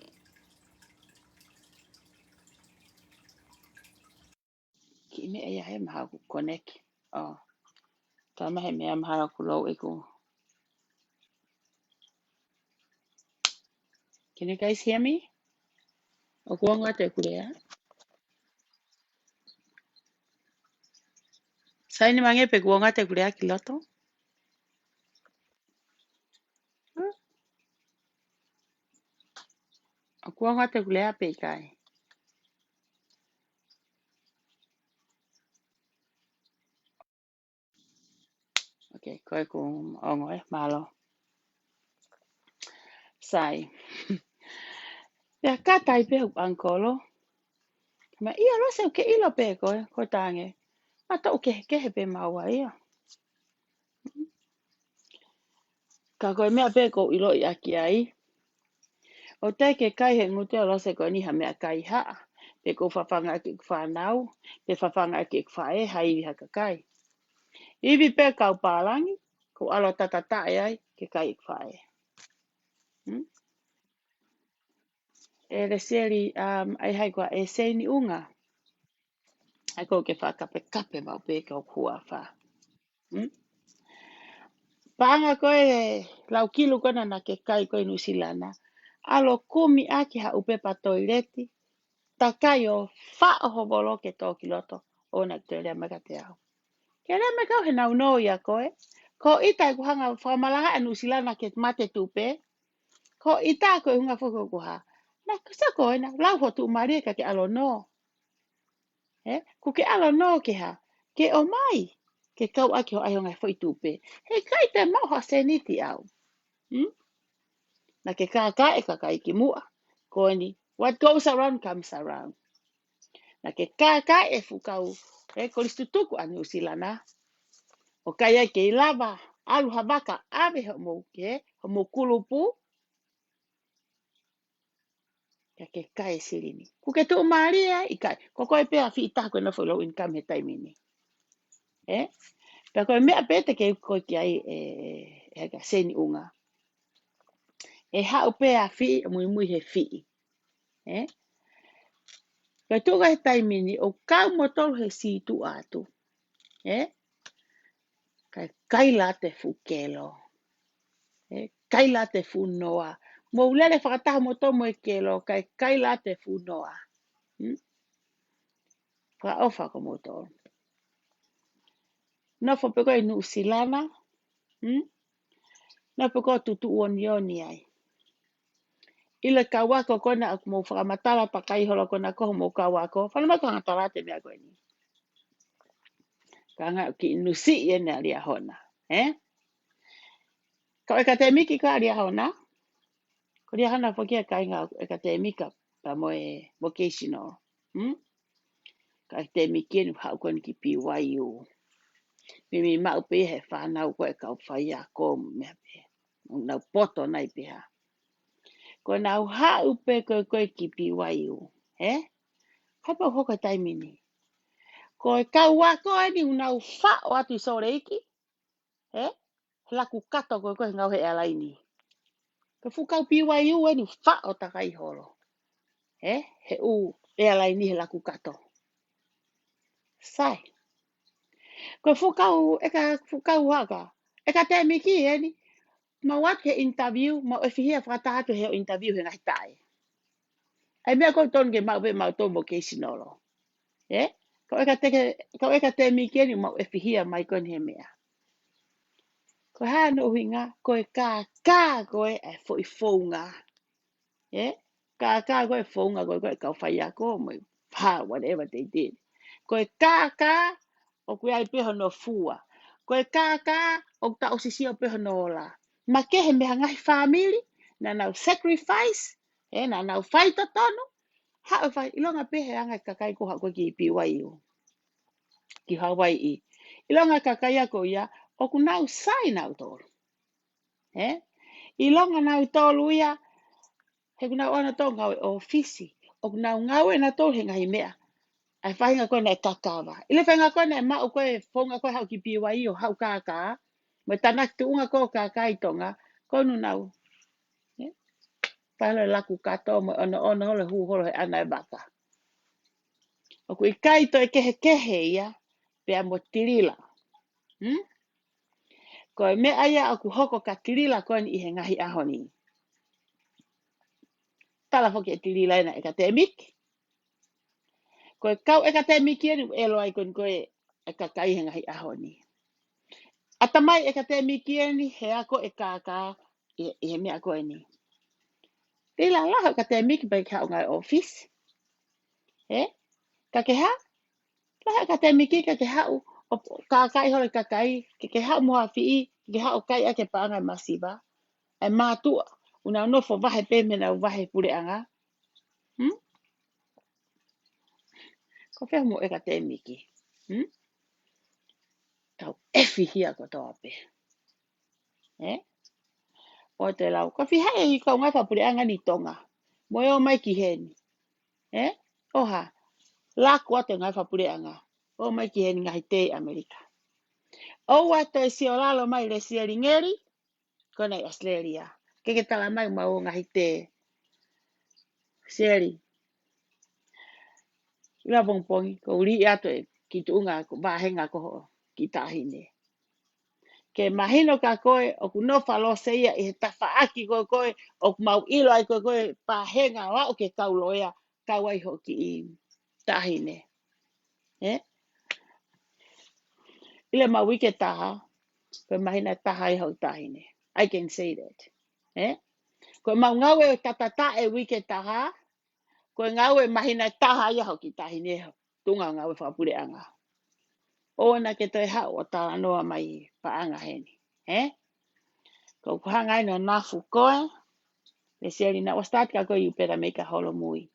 Ki me e he maha ku connect. Oh. Tama he mea maha ku lau e ku. Can you guys hear me? O kuanga te kurea. Saini mange pe kuanga te kurea ki loto. O kuanga te kurea pe kai. Okay, koe ku ongo e malo. Sai. Pea katai pe hu ankolo. Ma ia lo se ke ilo pe koe, ko tange. Ma tau ke he pe maua ia. Ka koe mea pe ko ilo I aki ai. O te ke kai he ngute o lo se koe ni ha mea kai haa. Pe ko whawhanga ki whanau. Pe whawhanga ki whae hai I haka kai. Iwi pe kau pālangi. Ko alo tatata e ai ke kai whae. E le seri ai hai koa e seini unga. Ai ko ke whakape mau pe kau kua wha. Paanga koe lau kilu kona na ke kai koe nusilana. Alo kumi aki ha upe pa toileti. Ta kai o wha o hovolo ke tō ki loto. O na te rea maka te au. Ke rea maka he nau no ia koe. Ko ita e kuhanga whamalanga e nusilana ke mate tupe. Ko ita koe hunga whuko kuha. Na kusa koe na lau hotu maria ka ke alo no. Ku ke alo no ke ha. Ke o mai. Ke kau aki ho ai honga whai tupe. He kai te mau ha seniti au. Na ke kaka e kakai ki mua. Ko ni, what goes around comes around. Na ke kaka e fukau, ko listu tuku a New Zealand. O kaya ke lava, alu habaka, ave ho mo kulupu. Ya ke kai sirini. Ku ke tu maria I kai. Ko koe pe a fi itako na follow income he taimini. Pe koe mea pete ke koe ki ai e ka seni unga. E hau pe a fi, mui he fi. Ka tuka he taimini, o kau motoro he si tu atu. Kai la te fukelo. Kai la te funoa. Mo ulele whakataha motomo e kelo, kai la te funoa. Wha ofa ko motoro. No fo peko I Nusilana. No peko tutu oni ai. Ile kawako kona mo whakamatala pa kai holo kona koho mo kawako. Whanama ko hangatala te mea koe ni. Ka nga ki Nusi e ne alia hona. Ka eka te miki ka alia hona. Ko ria hana whakia kai ngā eka te mika pa mo e vocational. Ka te miki enu hau koni ki PYU. Mimi mau pe he whanau koe kau whai a ko mea pe. Nau poto nai pe ha. Ko nau hau pe koe ki PYU. Hapa hoka taimini. Ko e kau wako ni unau wha o atu I sore iki. Laku kato koe ngau he alaini. Ka fukau PYU enu wha o takai holo. He u e alaini he laku kato. Sai. Ko fukau haka. Eka te miki ni. Ma wat he interview, ma e fihia whakatahatu he interview he ngai tae. Ai mea ko ton ke mau pe mau tō vocational. Ko eka te miki ni ma e fihia mai kon he mea. Ko hana uhinga koe ka koe e foi fonga. Ka koe fonga koe kau whai ako mo whatever they did. Koe ka o koe ai peho no fua. Koe ka o ta o sisi o peho no la. Ma ke he meha ngahi family na nau sacrifice na nau fight tonu. Ha o fai ilonga pehe anga kakai ko ha koe ki piwai o. Ki Hawaii. Ilonga kakai ako ia o ku nau sai nau tolu. Ilonga nau tolu ia he ku nau ana tolu ngau o fisi. O ku nau ngau e na tolu he ngahi mea. Ai whainga koe na e kakawa. Ile whainga koe na e mau koe whonga koe hau ki piwai o hau kaka. Me tanak tu unga koe kakai tonga. Koe nu nau. Whainga laku kato mo ona hole hu holo he ana e baka. O ku i kaito e kehe ia. Pea mo tirila. Koe me aia o ku hoko ka tirila koe ni i he ngahi ahoni. Tala hoki e tirila ena e ka te miki. Koe kau e ka te miki eni e loa i koe e ka kai he ngahi ahoni. Atamai e ka te miki eni he ako e kaka i he mea koe ni. Tila laho ka te miki pai ka o ngai office. Ka ke ha? Laho ka te miki ka ke hau o kakai hole kakai. Ke hau moha fii. Ke hau kai ake paanga masiba. Ai mātua. Una nofo vahe pēmena o vahe pure anga. Ko whea mo e ka te miki. Tau efi hia ko toa pe. O te lau. Ka whihae i kau ngai whapure anga ni tonga. Mo e o mai ki heni. Oha. Lako ate ngai whapure anga. O mai ki heni ngahi te Amerika. O ato e si o lalo mai le si ngeri. Kona i Australia. Keke tala mai ma o ngahi te. Seri. Ila pongpongi. Ko uri ato e ki tuunga ko bahenga ko ki tahine. Ke mahino ka koe o ku nofa lo seia i he tawhaaki koe o ku mau ilo ai koe pahenga wa o ke kauloea kawai hoki i tahine. Ile ma wike taha, koe mahina taha i hau tahine. I can say that. Koe mau ngau e tatata e wike taha, koe ngau e mahina taha i hau ki tahine tunga ngau e whapure anga. O na ke toi hau o tala noa mai paanga heni. Ko kuhangai no nafu koe, le sieri na wastat ka koe you better make a holo mui.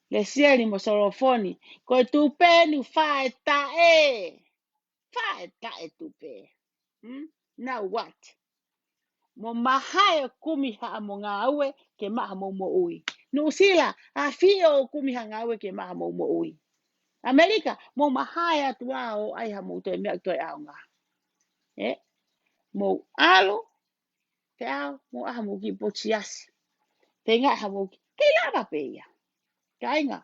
Le sieri mo solofoni, koe tupe ni whae tae. Whae tae tupe. Now what? Mo mahai o kumi haa mo ngā aue ke maha mo mo ui. No sila, a fio o kumi haa ngā aue ke maha mo mo ui. Amerika, mo mahai atu o ai ha mo te mea toi au ngā. Mo alo, te ao, mo aha mo ki pochiasi. Te ngā ha mo ki, kei lava pe ia. Ka inga,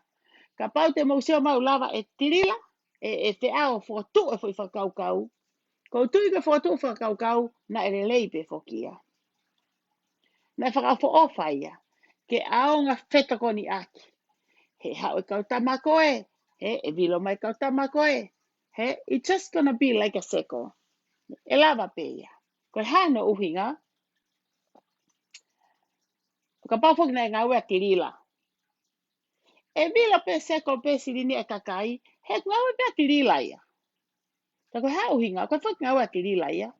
ka pau te mo seo mau lava e tirila, e te ao fotu e fwoi whakaukau. Ko tui ka fotu whakaukau, na ere leipe fokia. Na whakafo ofa ia, ke aonga wheta koni aki. He hao e kautama koe, e vilo mai kautama koe. It's just gonna be like a seko. E lava pe ia. Koe hano uhinga, ka pawhok na ngā wea tirila. E vilo pe seko pe sirini e kakai, he ngā wea tirila ia. Ta koe hao uhinga, koe whok ngā wea tirila ia.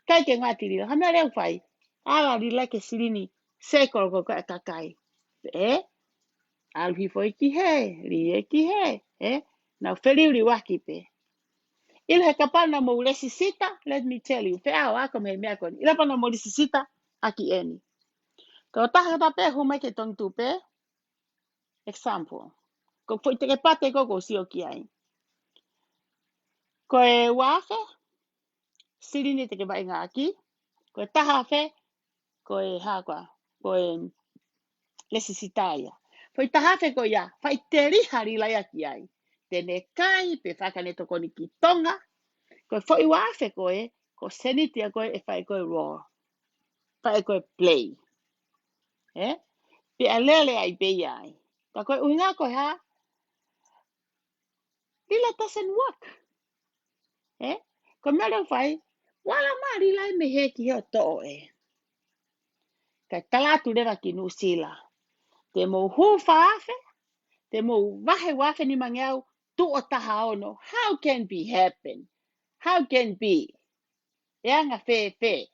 Kai ke ngā tirila, hana reu whai, ala rila ke sirini, seko ko e kakai. Alhi foi ki he, rie ki he, Nau wheriuri waki pe. Ila he kapana mo lesi sita, let me tell you, whea o ako me mea koni. Ila pana mo lesi sita, aki eni. Ko taha ta pe humai ke tong tu pe. Example. Ko foi te ke pate ko sio ki ai. Ko e wafe, sirini te ke vai ngā ki. Ko e taha fe, ko e hakwa, ko e lesi sita ia. Foi taha fe ko ia, fai te rihari lai aki ai. Tene kai, pe whakane toko ni ki tonga, ko foi wafe koe, ko senitia koe e whai koe raw. Whai koe play. Pe alele ai bei ai. Ka koe uhinga koe ha, lila doesn't work. Ko mea leo whai, wala mari lai me he ki heo to'o e. Kai talatu lewa ki nusila. Te mo hu whaafe, te mo wafe ni mangiau, tu o taha ono. How can be happen? How can be? Eanga fe.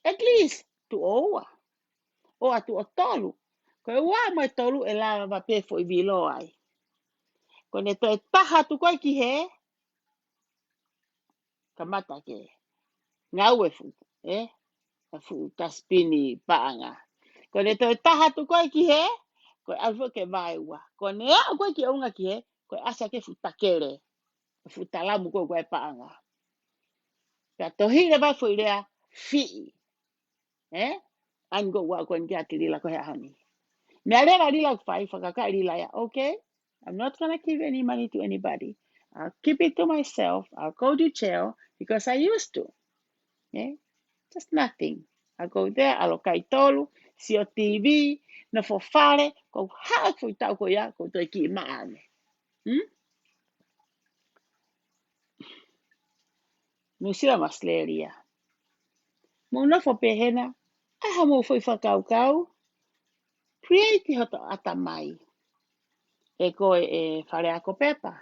At least, tu oua. O tu o tolu. Ko e wā mai tolu e la wa pe fo I bilo ai. Ko ne to e taha tu koe ki he, ka mata ke. Ngau e fu, a fu taspini paanga. Ko ne to e taha tu koe ki he, ko e alfo ke vai ua. Ko ne a koe ki aunga ki he, ko e asa ke fu takere. Fu talamu koe paanga. Ka tohi le vai fo ilea fii. Ango wa koe ngia tirila koe ahani. Me alera lila fai whakaka lila ya, okay? I'm not going to give any money to anybody. I'll keep it to myself. I'll go to jail because I used to. Just nothing. I'll go there, I'll kai tolu, si o TV, no fo fare, ko haak fo tau ko ya, ko toi ki maane. Nusila masleria. Mo no fo pehena, aha mo foi whakau. Create hoto atamai. E koe e whare ako pepa.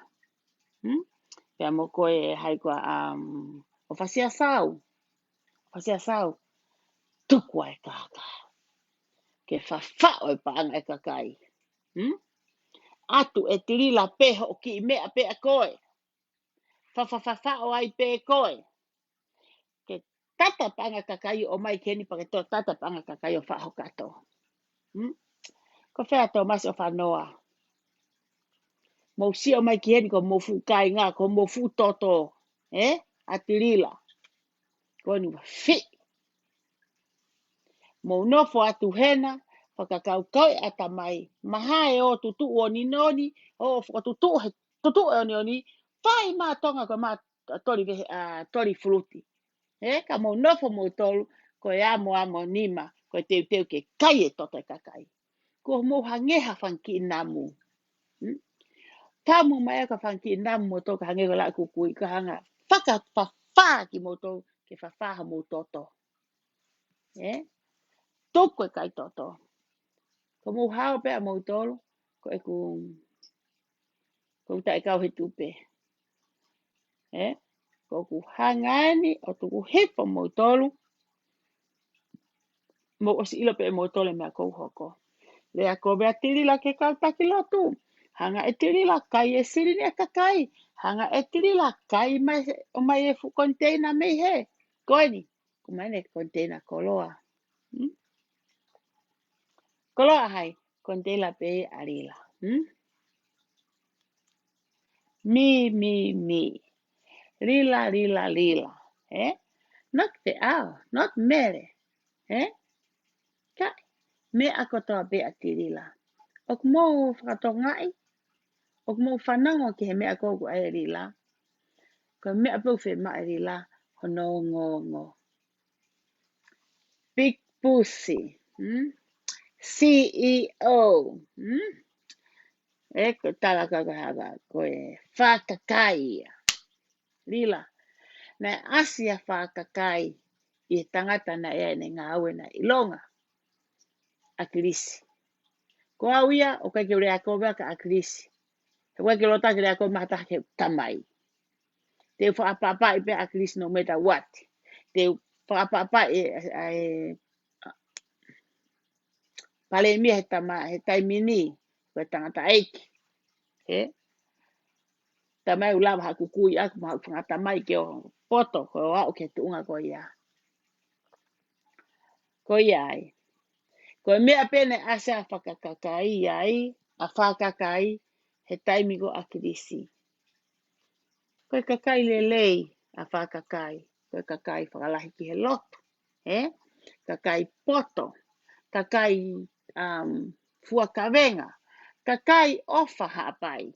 Pea mo koe hai koa o whasia sau. Whasia sau. Tukua e kaka. Ke whawhao e paanga e kakai. Atu e tirila peho ki mea pe a koe. Whawhawhao ai pe koe. Ke tata paanga kakai o mai keni pa ke tō tata paanga kakai o whaho kato. Ko whea tō masi o whanoa. Mo si o mai keni ko mo fu kai ngā, ko mo fu toto. A tirila. Ko ni wa fi. Mo nofo atu hena, whakakau kau e atamai. Mahae o tutu o ni noni, o whakatutu e oni, whai mā tonga ko mā tori fruti. Ka mo nofo mo tolu, ko e amo nima, ko e teu ke kai e toto e kakai. Ko mo hangeha whanki namu. Tamu mai ka whanki namu mo toka hangeha la kukui, ka hanga whakawhawha ki mo tolu, ke whawhaha mo toto. Toko e kai toto. Ko mo hao pe a mo tolu, ko e ko ta e kau he tupe. Ko ku hangani o tuku hepo mo tolu, mo o si ilo pe mo tolu mea kou hoko. Lea ko bea tirila ke kau takilotu. Hanga e tirila kai e sirini e kakai. Hanga e tirila kai o mai e fu container mei he. Koeni, kumane container koloa. Koloa hai, container pe arila. Me. Lila. Not te ao, not mere. Kai, me akotoa be a tirila. Ok mo whakatongai, ok mo whanango ki he mea kōku ai rila. Ko mea pūwhi mai rila, hono ngo. Big Pussy, CEO, ko tala kakahaga, ko e whakakai. Rila, na asia whakakai, I tangata na ea ne ngā aue na ilonga, a kirisi. Ko auia, o kai ke rea kōwea ka a kirisi. He wai ke lota ke rea kōwea mahata ke tamai. Te whaapapa I pe a kirisi no matter what. Te whaapapa pale mia he taimini, ko e tangata eiki. Tamai ulawa haku kui aku maha whangata mai ke o poto, ko o au ke tuunga ko ia. Ko ia ai. Ko mea pene asa whakakakai ai, a whakakai, he taimi ko a kirisi. Ko e kakai lelei a whakakai, ko e kakai whakalahi ki he loto. Kakai poto, kakai fuakawenga, kakai ofa hapai.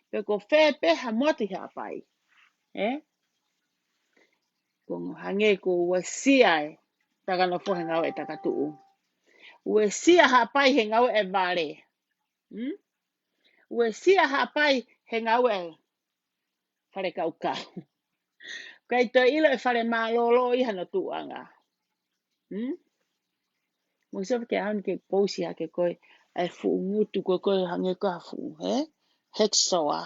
Pe ko whepeha moti hapai. Ko hange ko wasia takano fo ngau e takatu. Wasia hapai he ngau e vale. Wasia hapai he ngau e Whare kauka. Kai toi ilo e whare mālolo iha no tuanga. Musa ke han ke posi ha ke koe ai fu ngutu koe hange ka fu, Hexoa.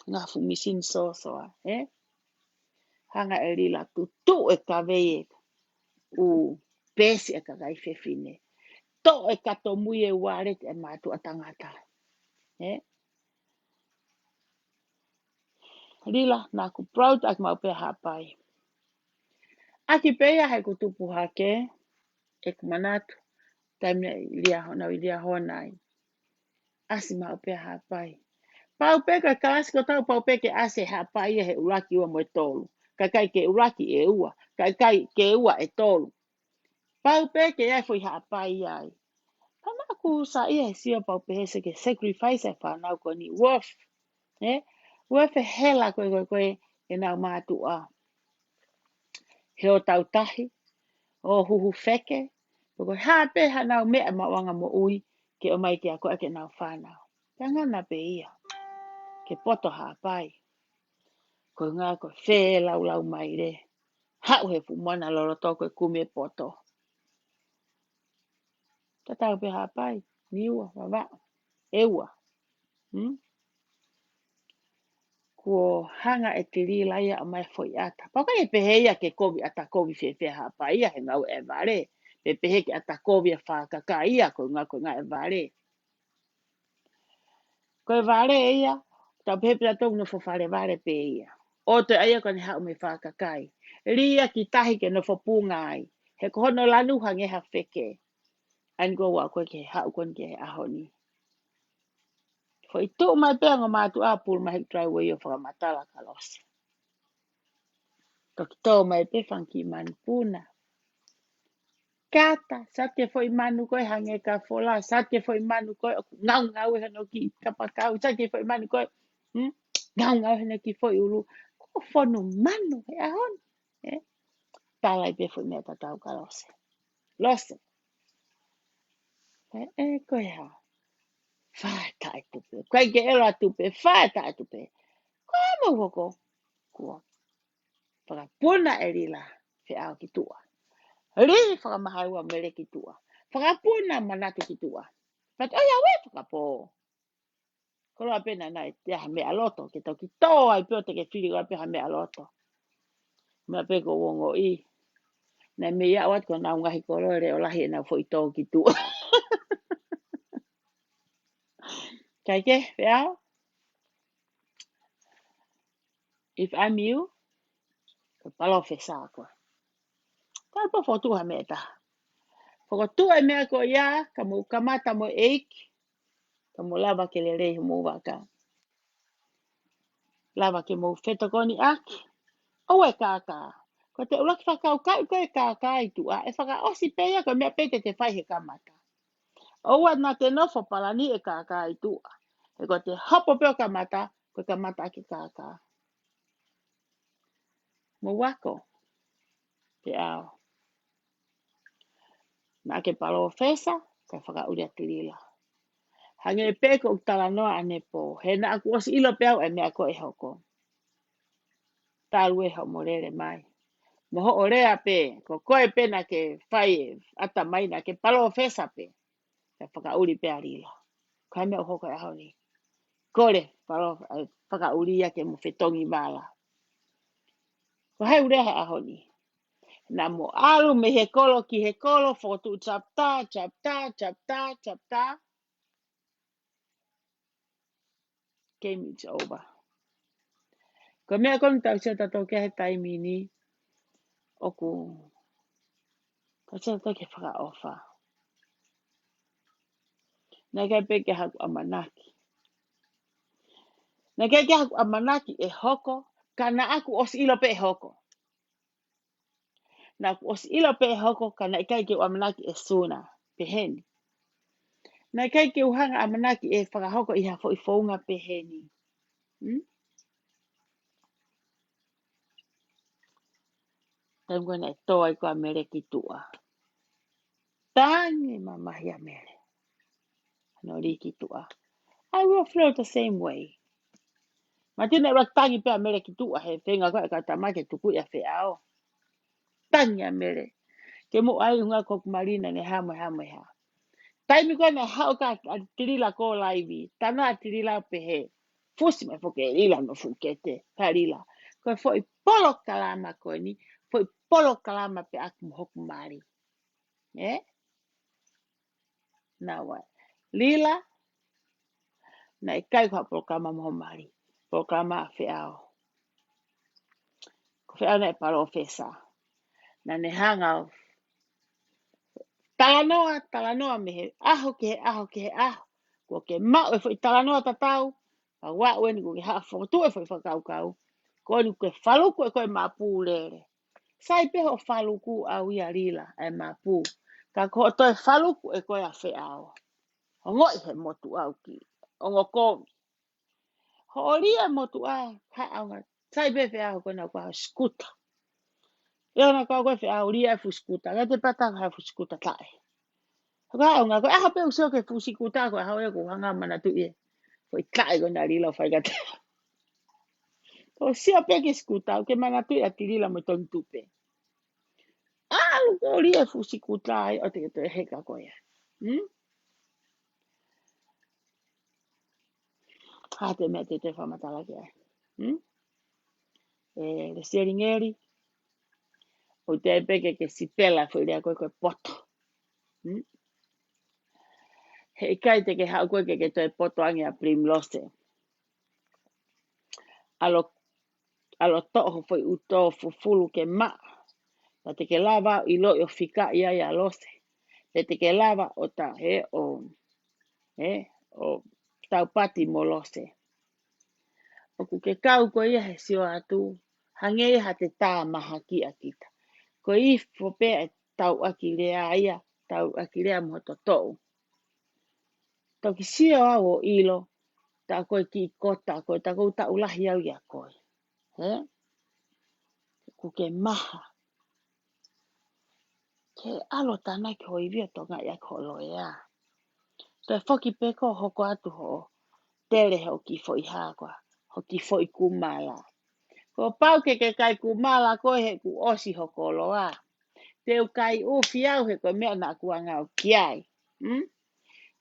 Nga fu misin soa, Hanga e rila tu e ka veye u pesi e ka kai fefine. To e kato mui e ware te matu atangata. Rila na ku proud ak mau pe hapai. Aki peia he ku tupu hake e ku manatu. Taimne ilia honai. Asi mau pe hapai. Pau pe ka kasi ko tau pau pe ke ase hapai he uraki ua mo tolu. Kai ke uraki e ua. Kai ke ua e tolu. Pau pe ke ai foi hapai ai. Pana ku sa ia sio pau pe se ke sacrifice e whanau ko ni worth. Worth e hela koe e nau mātua. He o tau tahi, o huhu feke, poko hape hanau mea mawanga mo ui, ke o mai ke a koe ke nau whanau. Ka ngana pe ia, ke poto hapai. Ko ngā koe whē lau mai re. Hau he fu mwana loro toko e kume poto. Ta tau pe hapai, niua, wawa, eua. Ko hanga e te ri laia a mai foi ata. Paka e peheia ke kovi ata kovi fe hapai ia he ngau e vare. Pe pehe ke ata kovi a whakaka ia ko ngā e vare. Ko e vare ia, tau pehe pila tōku no whare vare pe ia. O te aia kone hau me whakakai. Ria ki tahi ke no whapunga ai. He kohono lanu hange ha wheke. An go wa koe ke hau kon ke ahoni. Fo i tō mai pēa ngā mātu a pūr mai driveway o whakamatala ka losi. Ko ki tō mai pe whanki manu pūna. Kata, sa te foi manu koe hange ka whola, sa te foi manu koe ngau e hano ki kapakau, sa te foi manu koe ngau e hano ki foi ulu. Ko whonu manu he ahon. Tālai pe foi mea tatau ka lose. Lose. Koe ha. Whātai tupe. Koe ke ela tupe, whātai tupe. Koe mo woko. Kua. Whakapuna e rila. Whe au ki tua. Ri whakamahaua mere ki tua. Whakapuna manatu ki tua. Pat oia we whakapo. Koro apena nai te aha mea loto. Ke tau ki tō ai pio te ke whiri koro apeha mea loto. Mea peko wongo i. Nai me ia wat ko nau ngahi koro ere o lahi e nau fo i tō ki tua. Kai ke, whe au? If I'm you, ko palo whesa koe. Kai po fotu ha mea taha. Foko tu e mea ko ia, ka mo kamata mo eik, ka mo lava ke le rei mo waka. Lava ke mo whetokoni aki, o e kaka. Ko te uraki whakau kai koe kaka i tua, e whaka osi peia ko mea pete te whai he kamata. O e na te nofo palani e kaka i tua. E ko te hopo peo kamata, ko kamata ki kaka. Mo wako, te ao. Na ke palo whesa, ka whaka uri atirila. Hange e peko u tala noa ane po. He na aku osi ilo peau e mea ko e hoko. Tāru e hau morere mai. Moho o rea pe, ko koe pe na ke whai ata mai na ke palo whesa pe. Ka whaka uri pe arila. Kai mea hoko e hau ni. Kore, palo whaka uri ia ke mo whetongi mala. Ko hei urea he aho ni. Na mo alu me he kolo ki he kolo, fotu chapta, chapta, chapta, chapta. Game is over. Ko mea konu tau sia tato ke he taimi ni, oku, tau sia tato ke whaka ofa. Nā kai pe ke haku amanaki. Nā kai ke haku amanaki e hoko, ka na aku os ilo pe e hoko. Nā aku os ilo pe e hoko, ka na ikai ke amanaki e suna, pe heni. Nā kai ke uhanga amanaki e whakahoko i hafo i whaunga pe heni. Taim koe nei toa i koa mere ki tua. Tangi mamahi a mere. No ri ki tua. I will flow the same way. Ma tine rak tangi pe mere ki tu a he whenga koe ka tamai ke tuku ia whiao. Tangi a mere. Ke mo ai unga kok marina ne hamo hamo ha. Taimi koe na hao ka a tirila ko laivi. Tana a tirila pe he. Fusi mai foke rila no fukete. Ka rila. Koe foi polo kalama koe ni. Foi polo kalama pe aku mohoku mari. Eh? Na wai. Lila. Na ikai kwa polo kalama moho mari. Polo kalama a whiao. Ko whiao na e paro fesa. Na ne hanga talanoa me he aho ke he aho. Ko ke mau e foi talanoa tatau. Pa wa weni ko ke haa whakatu e foi whakau. Ko ni ke whaluku e koe mapu lere. Sai peho whaluku au ia rila e mapu. Ka ko toi whaluku e koe a whiao. Hongo i he motu au ki. Ongo komi. Ho oria motu a ha aunga. Sai pe whiao koe na kua skuta. Eo na kua koe whiao ria e fu skuta. Ga te pata ha fu skuta tae. Ka nga ko aha pe uso ke fusi kuta ko ha ko hanga mana tu ye. Ko kai ko na rilo fai gata. Ko sia pe ke skuta ke mana tu ya tirila mo ton tupe. Lu ko ri e fusi kuta ai o te he ka ko ya. Ha te me te fa matala ke. Le seringeri o te pe ke sipela foi ria ko poto. He kai te ke ha ko ke te poto angi a primlose. Alo toho foi uto fufulu ke ma. Pa te ke lava i lo i o whika ia ia lose. Te ke lava o ta he o tau pati mo lose. O ku ke kau ko ia he sio atu. Hange ha te tā maha ki a kita. Ko i fope e tau aki rea ia. Tau aki rea mo to tou. Tau ki sio au o ilo. Ta koe ki kota koe. Ta kou ta ulahi au ia koe. Ku ke maha. Ke alo tanai ke hoi via tonga ia kolo ea. Te whoki peko hoko atu ho. Tere ho ki foi hakoa. Ho ki foi kumala. Ko pau ke kai kumala ko he ku osi hoko loa. Te u kai u fiau he ko mea na kuanga o kiai.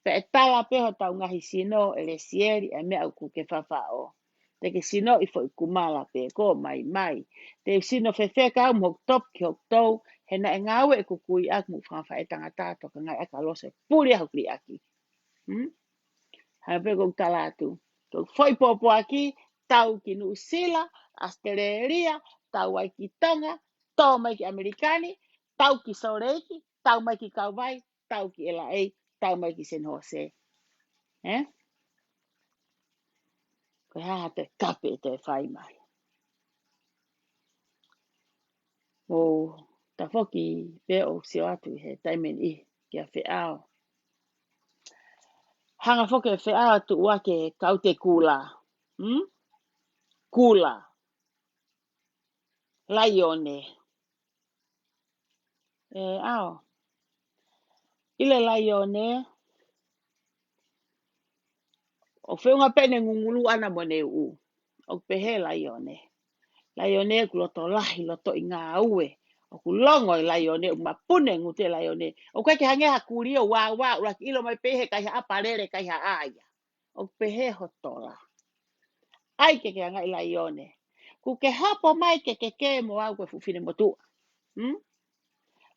Pe e tala peho tau ngahi sino ele sieri e mea u kuke whawhao. Te ke sino i foi kumala pe ko mai. Te u sino whewheka au mhok top ki hok tou. He na e ngāwe e kukui ak mu whawha e tangata toka ngai aka lose puri au kri aki. Hape kong talatu. Tok foi popo aki, tau ki New Zealand, Australia, tau ai ki Tonga, tau mai ki Amerikani, tau ki Soreiki, tau mai ki Kauai, tau ki LA, tau mai ki San Jose. Ko haha te kape te whai mai. O ta whoki pe o sio atu he taimen I ki a whiao. Hanga whoki e whiao atu wake kau te kula. Kula. Laione. Ile laione. O whiunga pene ngungulu ana mo ne u. O pehe laione. Laione ku loto lahi loto i ngā ue. O ku longo i laione u mapune ngute laione. O kai ke hangea kuri o wā ura ki ilo mai pehe kai ha aparere kai ha aia. O pehe hotola. Ai ke hanga i laione. Ku ke hapo mai ke mo au koe fufine mo tua.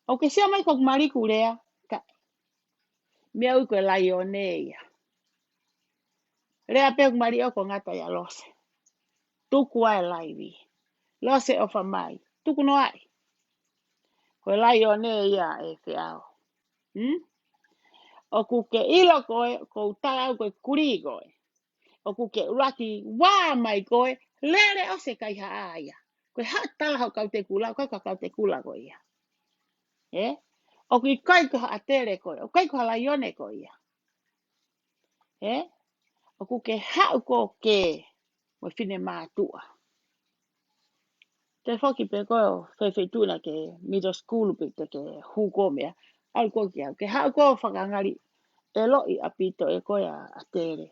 O ke sia mai kok mariku rea. Mea ui koe laione ia. Rea pe mari o ko ngata ya lose. Tuku ai laivi. Lose o mai. Tuku no ai. Ko laione ia e whiao. O ku ke ilo koe, ko utara au koe kuri koe. O ku ke uraki wā mai koe, lere o se kai ha aia. Koe ha tala hau kau te kula, koe kau te kula koe ia. O ku i kai ko ha atere koe, o kai ko ha laione koe ia. O ku ke hau ko ke, mo fine mātua. Te whoki pe koe o whewhetuna ke middle school pe te ke huko mea. Au ko ki au. Ke hau ko whakangari e loi apito e koe a tere.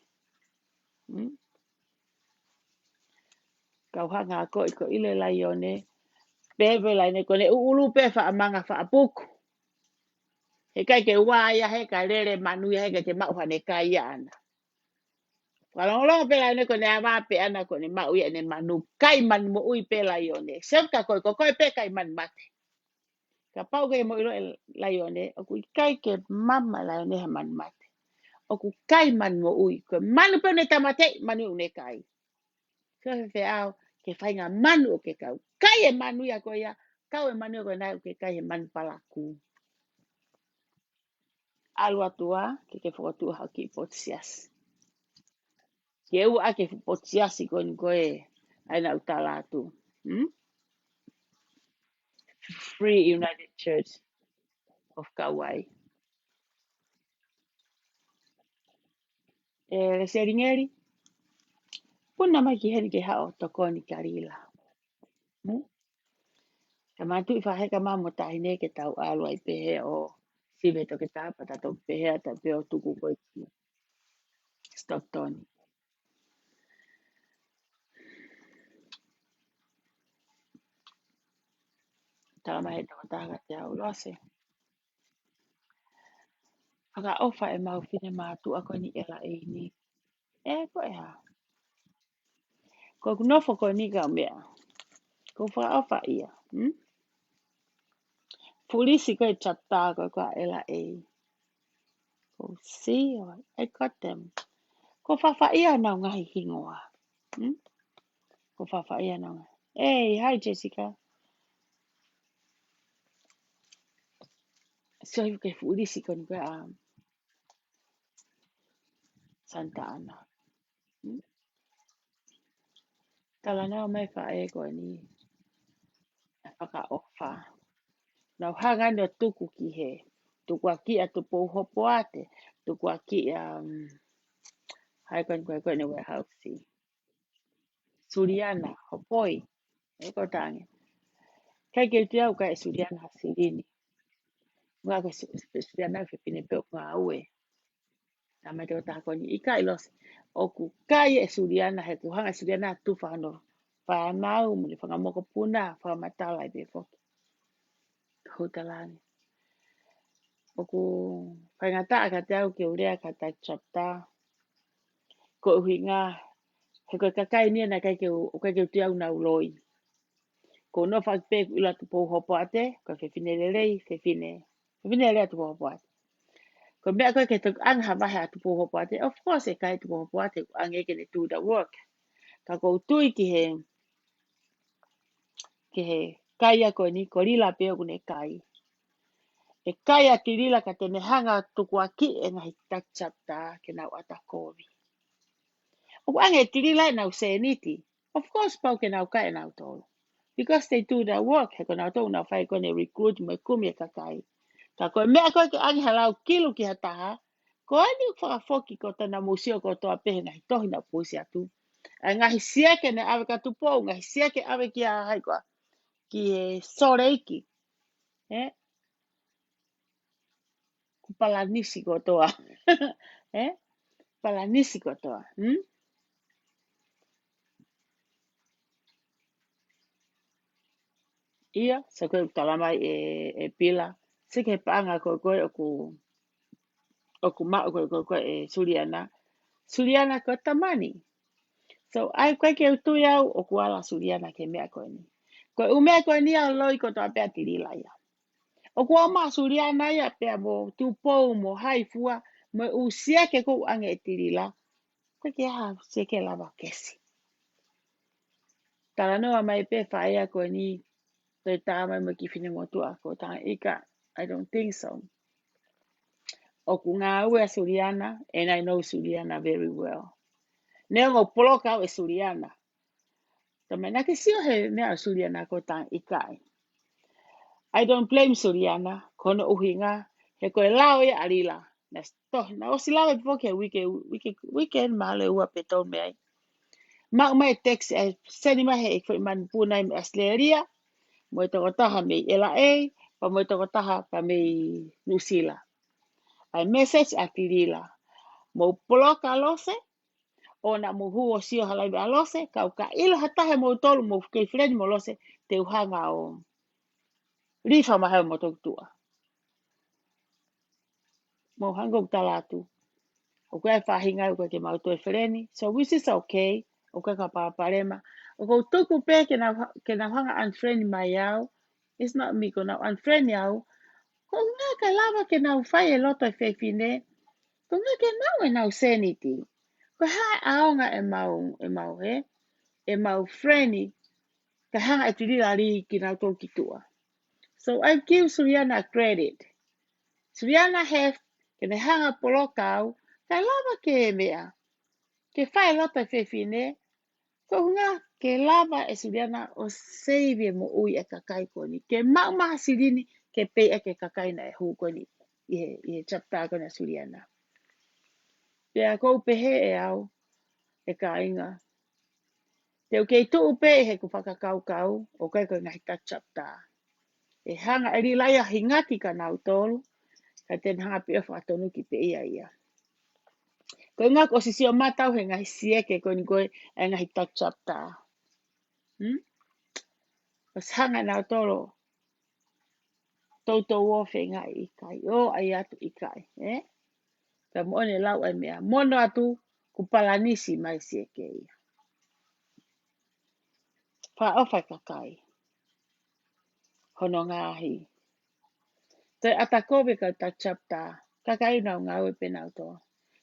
Kau hanga ko iko ile la yone. Pepe la ne kone ulu pe fa amanga fa apuku. He kai ke waya he ka rere manu he ke mau hane kai ana. Kalau lo pe la ne kone ava pe ana kone mau ya ne manu kai man mo ui pe la yone. Sem ka ko pe kai man mate. Ka pau ke mo ilo la yone o ku kai ke mama la yone ha man mate. O ku kai man mo ui ko manu pe ne tamate manu ne kai. So fe au ke fai nga manu o ke kau. Kai e manu ya ko ya. Kau e manu ko na ke kai e man palaku. Alua tua ke fotu haki potsias. Ke u ake potsias ko ni ko e ana utala tu. Free United Church of Kauai. Le seringeri puna mai ki hen ke hao toko ni karila. Kama tu fa he kama mo tai ne ke tau alua I pehe o sibe to ke tapa ta to pehe ta pe o tuku ko Stockton. Tala mai to ta ga te au lose. Aga ofa e mau fine ma tu ako ni ela e ni. Ko e ha. Ko kunofo ko ni ka mea. Ko fa ofa ia. Polisi ko e chapta ko ela e. Ko see, I got them. Ko fa ia na ngahi hingoa. Ko fa ia na. Hey, hi Jessica. So you ke polisi ko ni ka Santa Ana. Tala na mai fa e ko ni. Faka ofa. Na hanga no tuku ki he. Tuku aki atu po hopo ate. Tuku aki hai ko ni warehouse. Suriana, hopoi. E ko tangi. Kai ke tia u kai Suriana hasilini. Nga ko Suriana fe pine pe nga ue. Na mai te ko ni ika ilos. Oku kai e Suriana he ku hanga Suriana tu fa no. Fa mau mo fa mo ko puna fa matala be fo. Hotalani. Oku fa ngata ka te au ke urea ka ta chapta. Ko hinga he ko kakai ni na kai ke o kai ke tia una uloi. Ko no fa pe ila tu po hopo ate ko fe fine lelei fe fine. Fe fine lelei tu po hopo ate. Ko mea koe ke tuk ang hawa hea tupu hopo ate. Of course e kai tupu hopo ate ang eke ne do the work. Ka kou tui ki he kai a koe ni ko rila peo kune kai. E kai a ki rila ka tene hanga tuku a ki e ngahi takchapta ke nau ata kovi. O ang e tirila e nau se niti. Of course pau ke nau kai e nau tolu. Because they do the work. He ko nau tolu nau whai kone recruit me kumi e kakai. Ka koe mea koe ke angi halau kilu ki hataha. Ko ani whakafoki ko tana museo ko toa pehe ngahi tohi na pusi atu. A ngahi siake ne awe ka tupo, ngahi siake awe ki a haikoa. Ki e soreiki. Ku palanisi ko toa. Palanisi ko toa. Ia, sa koe talamai e pila. Sike paanga ko koe oku mao koe e Suriana. Suriana ko tamani. So, ai koe ke utu iau o kuala Suriana ke mea koe ni. Koe umea koe ni au loi ko toa pea tirila ia. O kua maa Suriana ia pea mo tupou mo haifua mo usia ke kou ange e tirila. Koe ke haa seke lava kesi. Tala noa mai pe whaia koe ni toi tāmai mo ki whine motua ko tanga ika. I don't think so. O ku ngā ua Suriana, and I know Suriana very well. Nea ngō poloka o e Suriana. Tama nake sio he nea Suriana ko tanga ikai. I don't blame Suriana, kono uhinga, he koe lao ia arila. Na osi lao e poke weekend mahalo e ua peton mea. Ma mai text e seni mahe e koe man puna me Australia, mo e toko taha me LA, pa mo e toko taha pa me New Zealand. Ai message a tirila. Mo poloka lose, ona mo huo sio halai be alose ka ka ilo hatahe mo tolu mo ke friend mo lose te uhanga o rifa ma ha mo tua mo hango talatu o ka whahinga o ke mau toi freni so which is okay o ka parema o ko tuku pe ke na hanga unfriend mai au it's not me ko na unfriend au ko nga ka lava ke na fai e loto e fefine ko nga ke na e na sanity ko ha aonga e mau he e mau friendly ka hanga e tiri ali ki na tō ki tua. So I give Suriana credit. Suriana have ke ne hanga polokau ka lava ke e mea. Ke whae lota whewhine, ko hunga ke lava e Suriana o save mo ui e kakai koni. Ke mauma sirini ke pei e ke kakai na e hu koni i chapta kona Suriana. Pea kou pehe e au e ka inga. Te o kei tuu pe he ku whakakau kau o kai ko ngahi ka chapta. E hanga e ri laia hingati ka nau tolu, ka ten hanga pe o whakatonu ki pe ia. Ko ngā ko sisi o matau he ngahi sieke ko ni koe e ngahi ka chapta. O hanga nau tolu, tautou o whi ngai i kai, o ai atu i kai. Ka moone lau ai mea, mono atu ku palanisi mai sieke ia. Wha o whai kakai, hono ngāhi. Te atakowe ka ta chapta, kakai nau ngau e penau toa.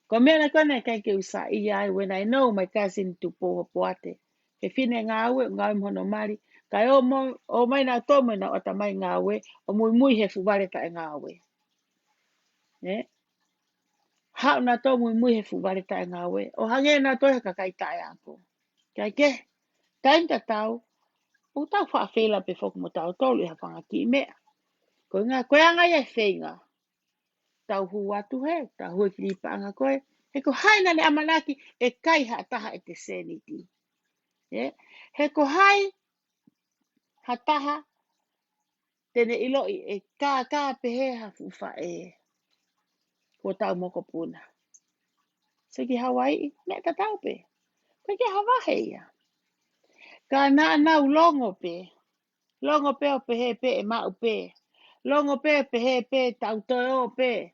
Ko mea kone kai ke usa i ai, when I know my cousin tu poho poate. Ke fine ngau e mhono mari, kai o mai nau tō mai nau ata mai ngau e, o mui he fuwareta e ngau e. Hau na tō mui he fuwareta e ngau e, o hange na tō he kakai tae ako. Kai ke, taim ta tau, o tau whaafela pe foku mo tau tolu i hawhanga ki mea. Ko ngā koe anga e whenga. Tau hu atu he, tau hui ki lipa anga koe. He ko haina le amanaki e kai ha taha e te seniti. He ko hai ha taha tene iloi e kā pehe ha fufa e. Ko tau moko puna. Se ki Hawaii, me ta tau pe. Ko ki Hawaii ia. Ka nā nau longo pe. Longo pe o pehe pe e mau pe. Longo pe pehe pe tau toi o pe.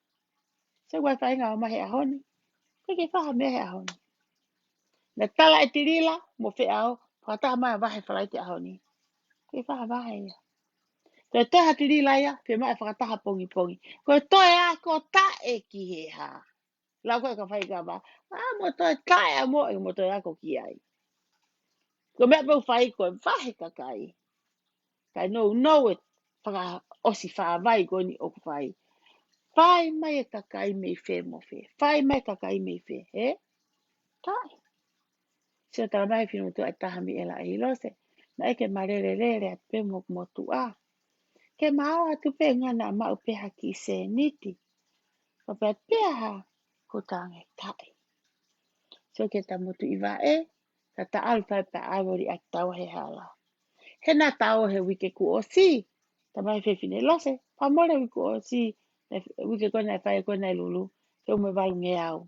Se wai whainga o mahe ahoni. Ko ki whaha mehe ahoni. Na tala e tirila, mo whi au, whataha mai wahe whalai te ahoni. Ke whaha wahe ia. Ko e toha tirila ia, whi mai whakataha pongi pongi. Ko e toe a ko ta e ki he ha. Lau koe ka whai ka wa, mo toe ta e a mo, e mo toe a ko ki ai. Ko mea pau whai koe, wahe ka kai. Kai no e whaka osi wha vai ko ni o whai. Whai mai e ka kai mei whe mo whe. Whai mai ka kai mei whe, he? Tai. Sio tala mai whinu tu ai taha mi ela i lose. Na eke marere a pe mo tu a. Ke mao atu pe ngana mau pe haki se niti. Ko pe ha ko tange tai. Sio ke ta motu i e, ka ta alpai pa awori a tau he hala. He na tau he wike ku o si. Ta mai whine lose. Pa mole wiku o si. Wike kona e whae kona e lulu. Ke ume walunge au.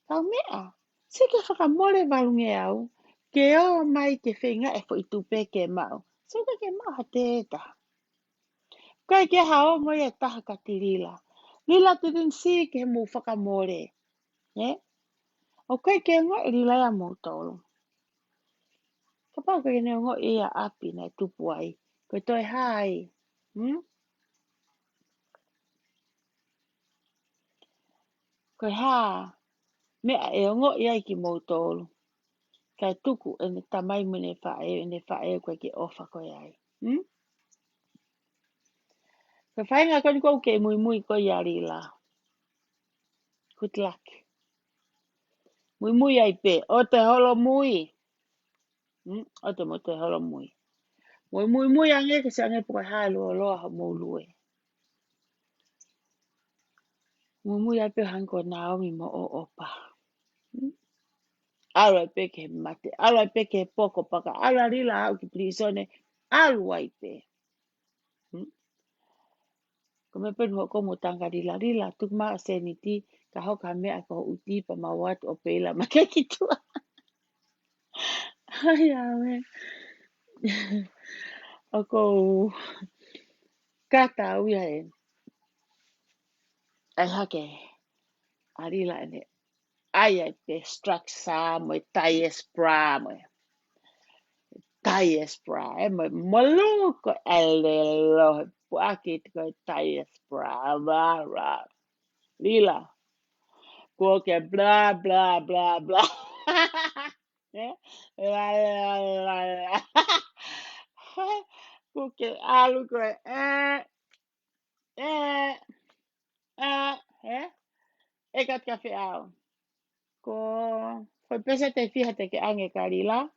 Tau mea. Se ke whakamole walunge au. Ke o mai ke whenga e fo i tupe ke mau. Se ke mau ha te eta. Koe ke hao moi e taha ka tirila. Lila tirin si ke mu whakamole. O koe ke ngo e lila ya mo tolu. Ka pau koe ne ngo e a api na tupu ai. Koe toi hai. Koe ha. Mea e ngo i ai ki mo tolu. Kai tuku e ne tamai mune whae koe ke ofa koe ai. Koe whainga koni kou ke mui koe iari la. Good luck. Mui ai pe. O te holo mui. O te mo te holo mui. Mui ange ke se ange poe halu o loa ha mou lue. Mui ai pe hanko Naomi mo o opa. Alo ai pe ke mate. Alo ai pe ke poko paka. Alo rila au ki prisone. Alo ai pe. Ko me penu ho komo tanga rila tuk ma se ni ti ka ho ka mea ko uti pa ma wat o pela ma ke kitua. Ai awe. O ko kata uia e. Ai hake. A rila ene. Ai ai te struck sa mo tai espra mo. Tai espra. E mo malu ko elelo. Puaki ko tai espra. Ra. Rila. Ko ke bla bla bla bla. Kuke alu ko kat kafe au. Ko foi pesa te fíjate que ange karila.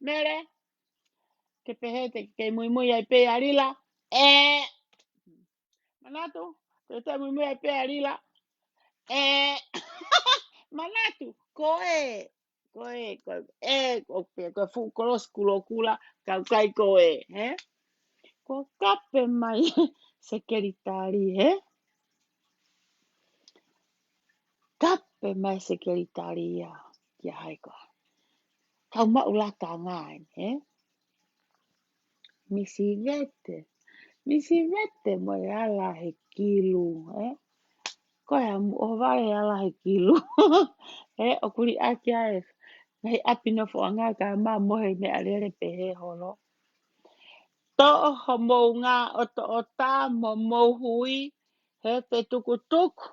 Mere que pejete que muy ai pe arila. Manatu, te muy ai pe arila. Manatu, koe ko fu kolos kula kai koe, ko kape mai sekeritari, kape mai sekeritari ya haiko. Kau mau la tangan, misi vete mo ala he kilu, Koe o vale ala he kilu. O kuri aki ae. Ngai api no fo anga ka ma mohe me alere pe he holo. To ho mo nga o to o ta mo mo hui. He te tukutuku.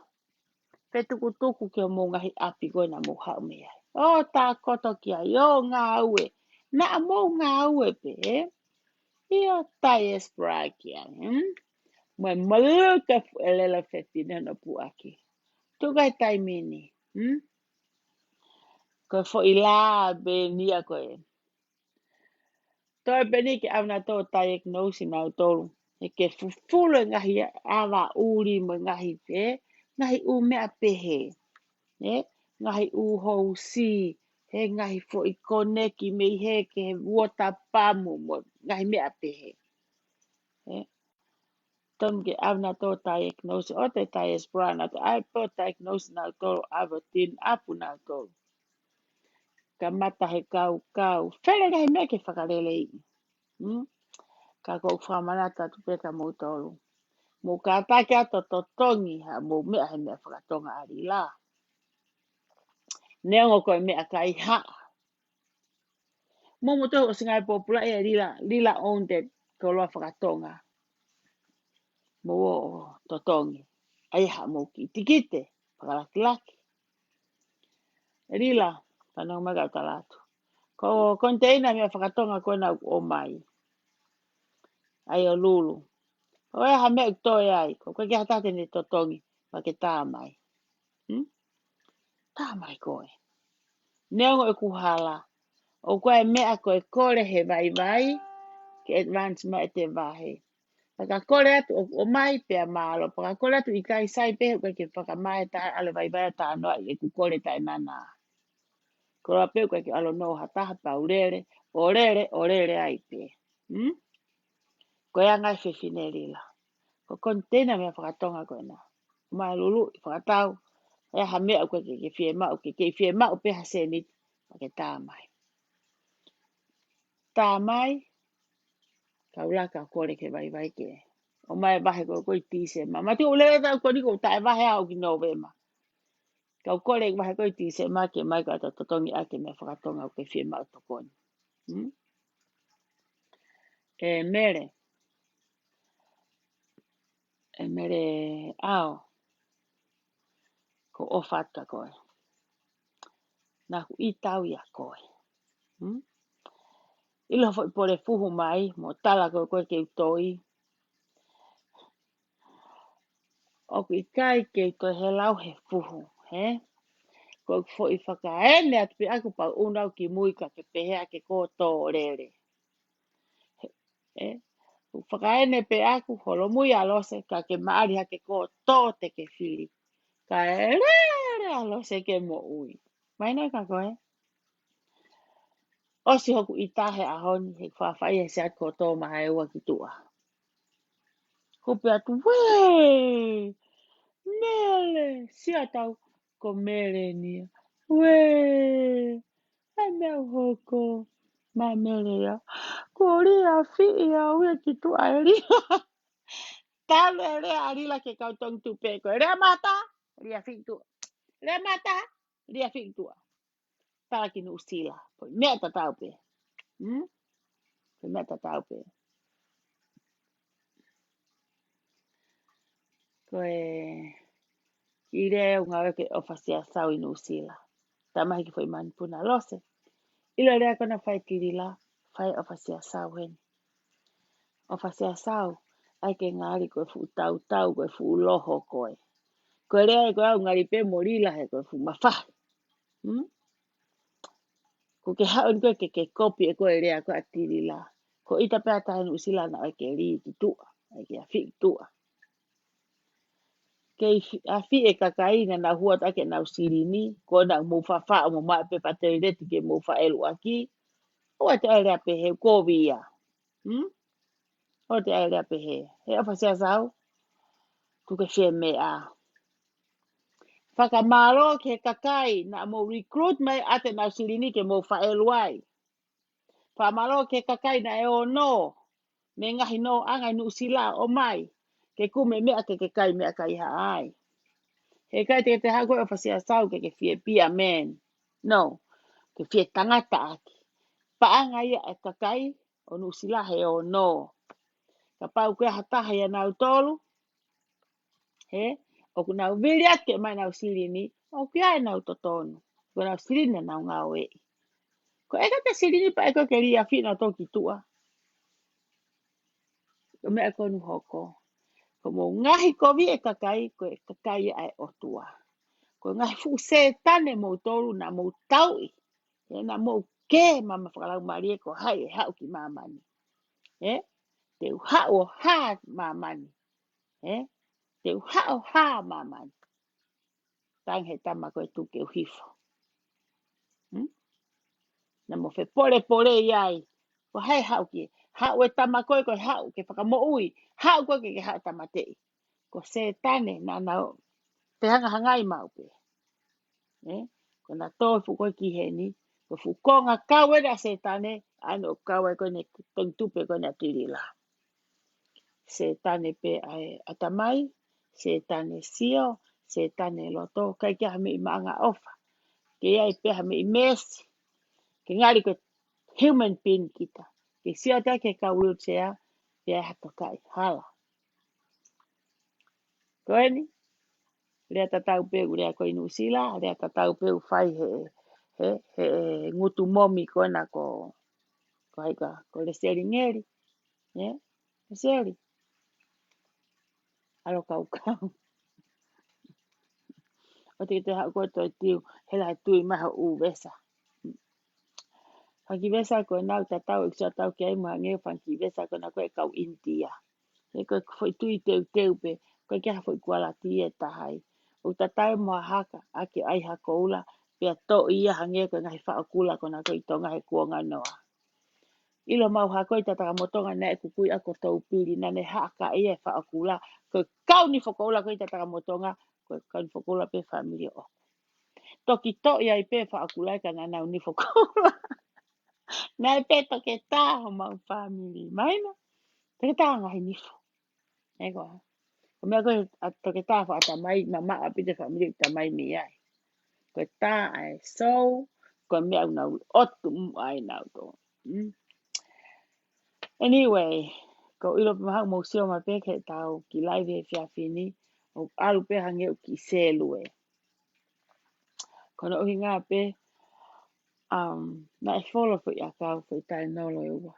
Te tukutuku ke mo nga hi api koe na mo hau me ai. O ta koto kia yo nga ue. Na mo nga ue pe. Ia tai espra kia. Mo malu ka elela fetina no pu aki. Tukai tai mini. Ko fo ila be nia koe. Toi beni ke avna to diagnose na tolu. E ke fufule ngahi awa uri mo ngahi pe. Ngahi u mea pehe. Ngahi u hou si. He ngahi fo I koneki me he ke he wota pamu mo ngahi mea pehe. Tom ke avna to diagnose. O te diagnose brana. Ai po diagnose na tolu. Avo tin apu na tolu. Ka mata he kau. Whele ngahi mea ke whakarele I. Ka kou whamanata tu peka mo tolu. Mo ka take ato to tongi ha mo mea he mea whakatonga ari la. Neongo koe mea kai ha. Mo mo tohu o singai popula e lila onde ko loa whakatonga. Mo o to tongi. Ai ha mo ki tikite. Whakalaki. Lila. Tanong maga talatu. Ko container mea whakatonga koe na o mai. Ai o lulu. O e ha mea toi ai. Ko koe ki hatate ni to tongi. Wake tā mai. Tā mai koe. Neongo e kuhala. O koe mea koe kore he vai. Ke advance mai te vahe. Paka kore atu o mai pea malo. Paka kore atu I kai sai pe koe ke whakamai ta ale vai ta noa I ku kore tai nana. Kora pe koe ke alo no hataha pa urere. Orere ai pe. Koe angai whiwhine rila. Ko kontena mea whakatonga koe na. Mai lulu whakatau. E ha mea koe ke whie mau. Ke whie mau pe ha senit. Pake tā mai. Tā mai. Kaula ka kore ke vai ke. O mai vahe koe tise ma. Mati o lea tau koni ko tae vahe au ki novema. Kau kore vahe koe tise ma ke mai ka totongi ake mea whakatonga o ke whie mau to koni. E mere ao. Ko ofata koe. Na ku I tau ia koe. Ilo foi pore fuhu mai. Mo tala koe ke utoi. O ku I kai ke koe he lau he fuhu. Ko foi whakaene atu pe aku pa unau ki muika ke pehea ke koto rere. Whakaene pe aku holo mui alose ka ke maari hake koto te ke whiri. Ka rere alose ke mo ui. Mai noi ka koe? Osi hoku I tahe ahoni he whawhai he seat koto maha e ua ki tua. Hope atu, wee! Mele! Sia tau, ko mele nia. Wee! Ai mea hoko. Ma mele ya. Ko ria fi ia ue ki tu ai ria. Talo e rea arila ke kau tong tupe ko. Rea mata, ria fi tu. Rea mata, ria fi tu. Para ki nu sila. Ko mea tatau pe. Ko mea tatau pe. Ko i rea unga weke o fasia sau i nu sila. Tamahi ki foi man puna lose. Ila rea kona fai kirila. Fai o fasia sau hen. O fasia sau. Ai ke ngari koe fu tau koe fu loho koe. Koe rea koe au ngari pe morila he koe fu mawhahi. Ko ke haon koe ke kopi e koe rea koe atirila. Ko ita pea tahan usila na ai ke ri ki tua. Ai ke afi tua. Ke afi e kakaina na huat ake na usiri ni. Ko na mufafa o mo pe pateri reti ke mufa elu aki. O te ai rea pe he kovia. O te ai rea pe he. He ofa sea sau. Kuke she mea. Whakamaro ke kakai na mo recruit mai ate na usiri ni ke mufa elu ai. Whakamaro ke kakai na e o no. Me ngahi no angai nu sila o mai. Ke kume mea ke kai mea kai haai. He kai te hago e whasia sau ke fie pia men. No. Ke fie tangata aki. Paanga ia e kakai o nu sila he o no. Ka pau koe hataha ia nau tolu. He. O ku nau viri ake mai nau siri ni. O ku ai nau totonu. Ko nau siri na nau ngau e. Ko eka te siri ni pa eko ke ria fi na toki tua. Ko mea konu hoko. Ko mo ngahi kovi e kakai ai o tua. Ko ngahi fu se tane mo toru na mo taui. E na mo ke mama whakalau marie ko hai e hau ki mamani. Te hao ha mamani. Te hao ha mamani. Tang he tama koe tu ke uhifo. Na mo fe pole iai. Ko hai hau ki. Hau e tama koe hau ke whakamo ui. Hau koe ke hau tamatei. Ko se tane na nao. Te hanga hangai mau pe. Ko na toi fu koe ki he ni. Ko fu konga kawe da se tane. Ano kawe koe ne tong tupe koe na tirila. Se tane pe ai atamai. Se tane sio. Se tane loto. Kai kia hame i maanga ofa. Ke iai pe hame i mesi. Ke ngari koe human being kita. Ke sio te ke ka wheelchair. Pe ai hata kai. Hala. Koe ni. Rea tatau peu rea koe nusila. Rea tatau peu fai he ngutu momi koe na ko haika. Ko le seri ngeri. Le seri. Alo kau kau. O te te hau koe toi tiu. Hela he tui maha u vesa. Whanki vesa koe nau tatau. Iksa tau ki ai mua ngeu. Whanki vesa koe na koe kau India. He koe foi tui teu pe. Koe kia foi kuala tie tahai. O tatau mua haka. Ake ai hako ula. Pea to ia hange koe ngahi whaakula. Koe na koe tonga he kuonga noa. Ilo mau hakoi tataka motonga na e kukui ako tau piri. Nane haka ia e whaakula. Koe kau ni whakaula koe tataka motonga. Koe kau ni whakaula pe familia o. Toki to ia i pe whaakula ka na nau ni whakaula. Nai pe toke taho mau family. Maina. Toke taho ngahi nifo. Ego ha. Ko mea koe toke taho atamai. Mama apite familia tamai mi ai. Koe ta ai sou. Koe mea unau otu ai nau to. Anyway, ko ilo maha mo sio ma pe ke tau ki live e fia fini o alu pe hange o ki selu e. Kono ohi ngā pe na e follow fo ia kau fo i tai nolo e ua.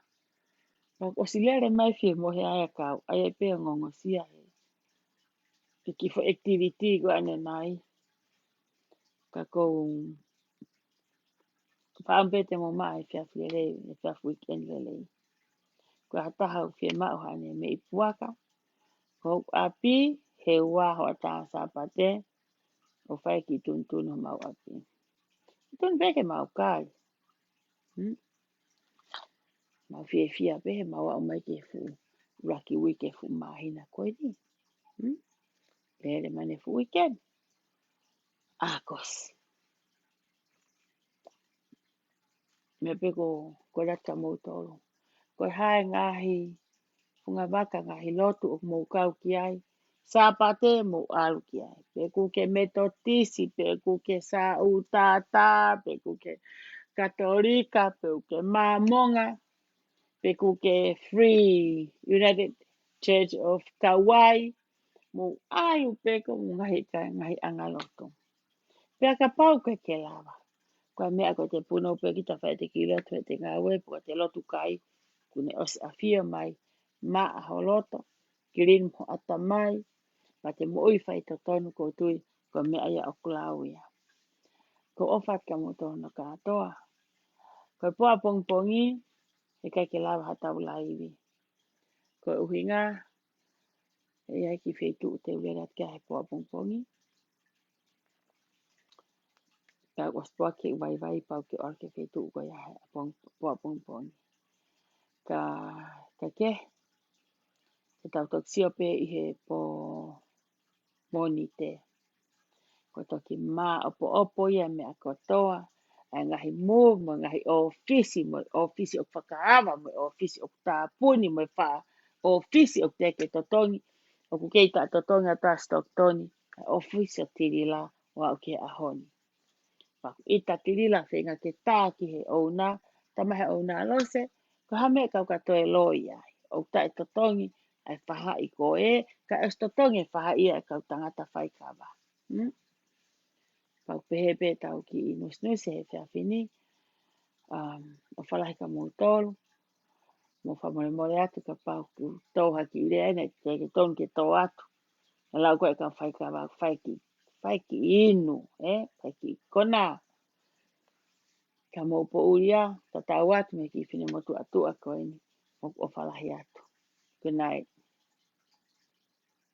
O si lere mai fie mo he aia kau, aia pe ngongo sia he. Ke ki fo activity ko ane nai. Ka kou whaampete mo mai fia fia rei, e fia weekend le lei. Ko hataha o fie mao hane me i puaka. Ko api he ua hoa tā sapate. O whai ki tuntun ho mau api. Tun peke mau kai. Mau fie fia pe mau au mai ke fu. Raki wike fu mahina koe ni. Lele mane fu weekend. Akos. Me peko ko lata mo tolo. Ko hae ngahi funga waka ngahi lotu o mo kau ki ai. Sapate mo alu ki ai. Peku ke metotisi, peku ke sa utata, peku ke katolika, peku ke mamonga, peku ke Free United Church of Kauai, mo alu peko mo ngahi angaloto. Peka pau ke lava. Kwa mea ko te puno pe ki ta whae te ki lotu e te ngā wepo te lotu kai kune os a fia mai ma a holoto ki rin mo ata mai ma te mo ui whai to tonu ko tui ko mea ia o kulau ia. Ko ofat ka mo tono katoa. Ko poa pongpongi e kai ke lawa hatau laiwi. Ko uhinga e ai ki whetu te ulerat kia he poa pongpongi. Ka was poa ke vai pau ke orke whetu ko ia he poa pongpongi. Ka ke te tau tok sio pe i he po moni te. Ko toki mā opo ia me a kotoa. A ngahi move mo ngahi ofisi o whakaawa mo ofisi o tāpuni mo wha ofisi o teke totongi. O ku keita totongi a tā stok toni. Ofisi o tirila wa o ke ahoni. Paku ita tirila whenga ke tā ki he ouna. Tamahe ouna lose. Ko hame kau katoe loi ai. O tae totongi ai whaha i ko e. Ka es totongi whaha ia e kau tangata whaikawa. Pau pehepe tau ki i nusnuse he whiawhini. O whalahi ka mō tolu. Mō whamore more atu ka pau ku tauha ki i rea nei. Ke tonu ke tau atu. Na lau koe ka whaikawa whaiki inu. Whaiki kona. Ka mō po uria. Ka tau atu me ki whine motu atua koe ni. O whalahi atu. Good night.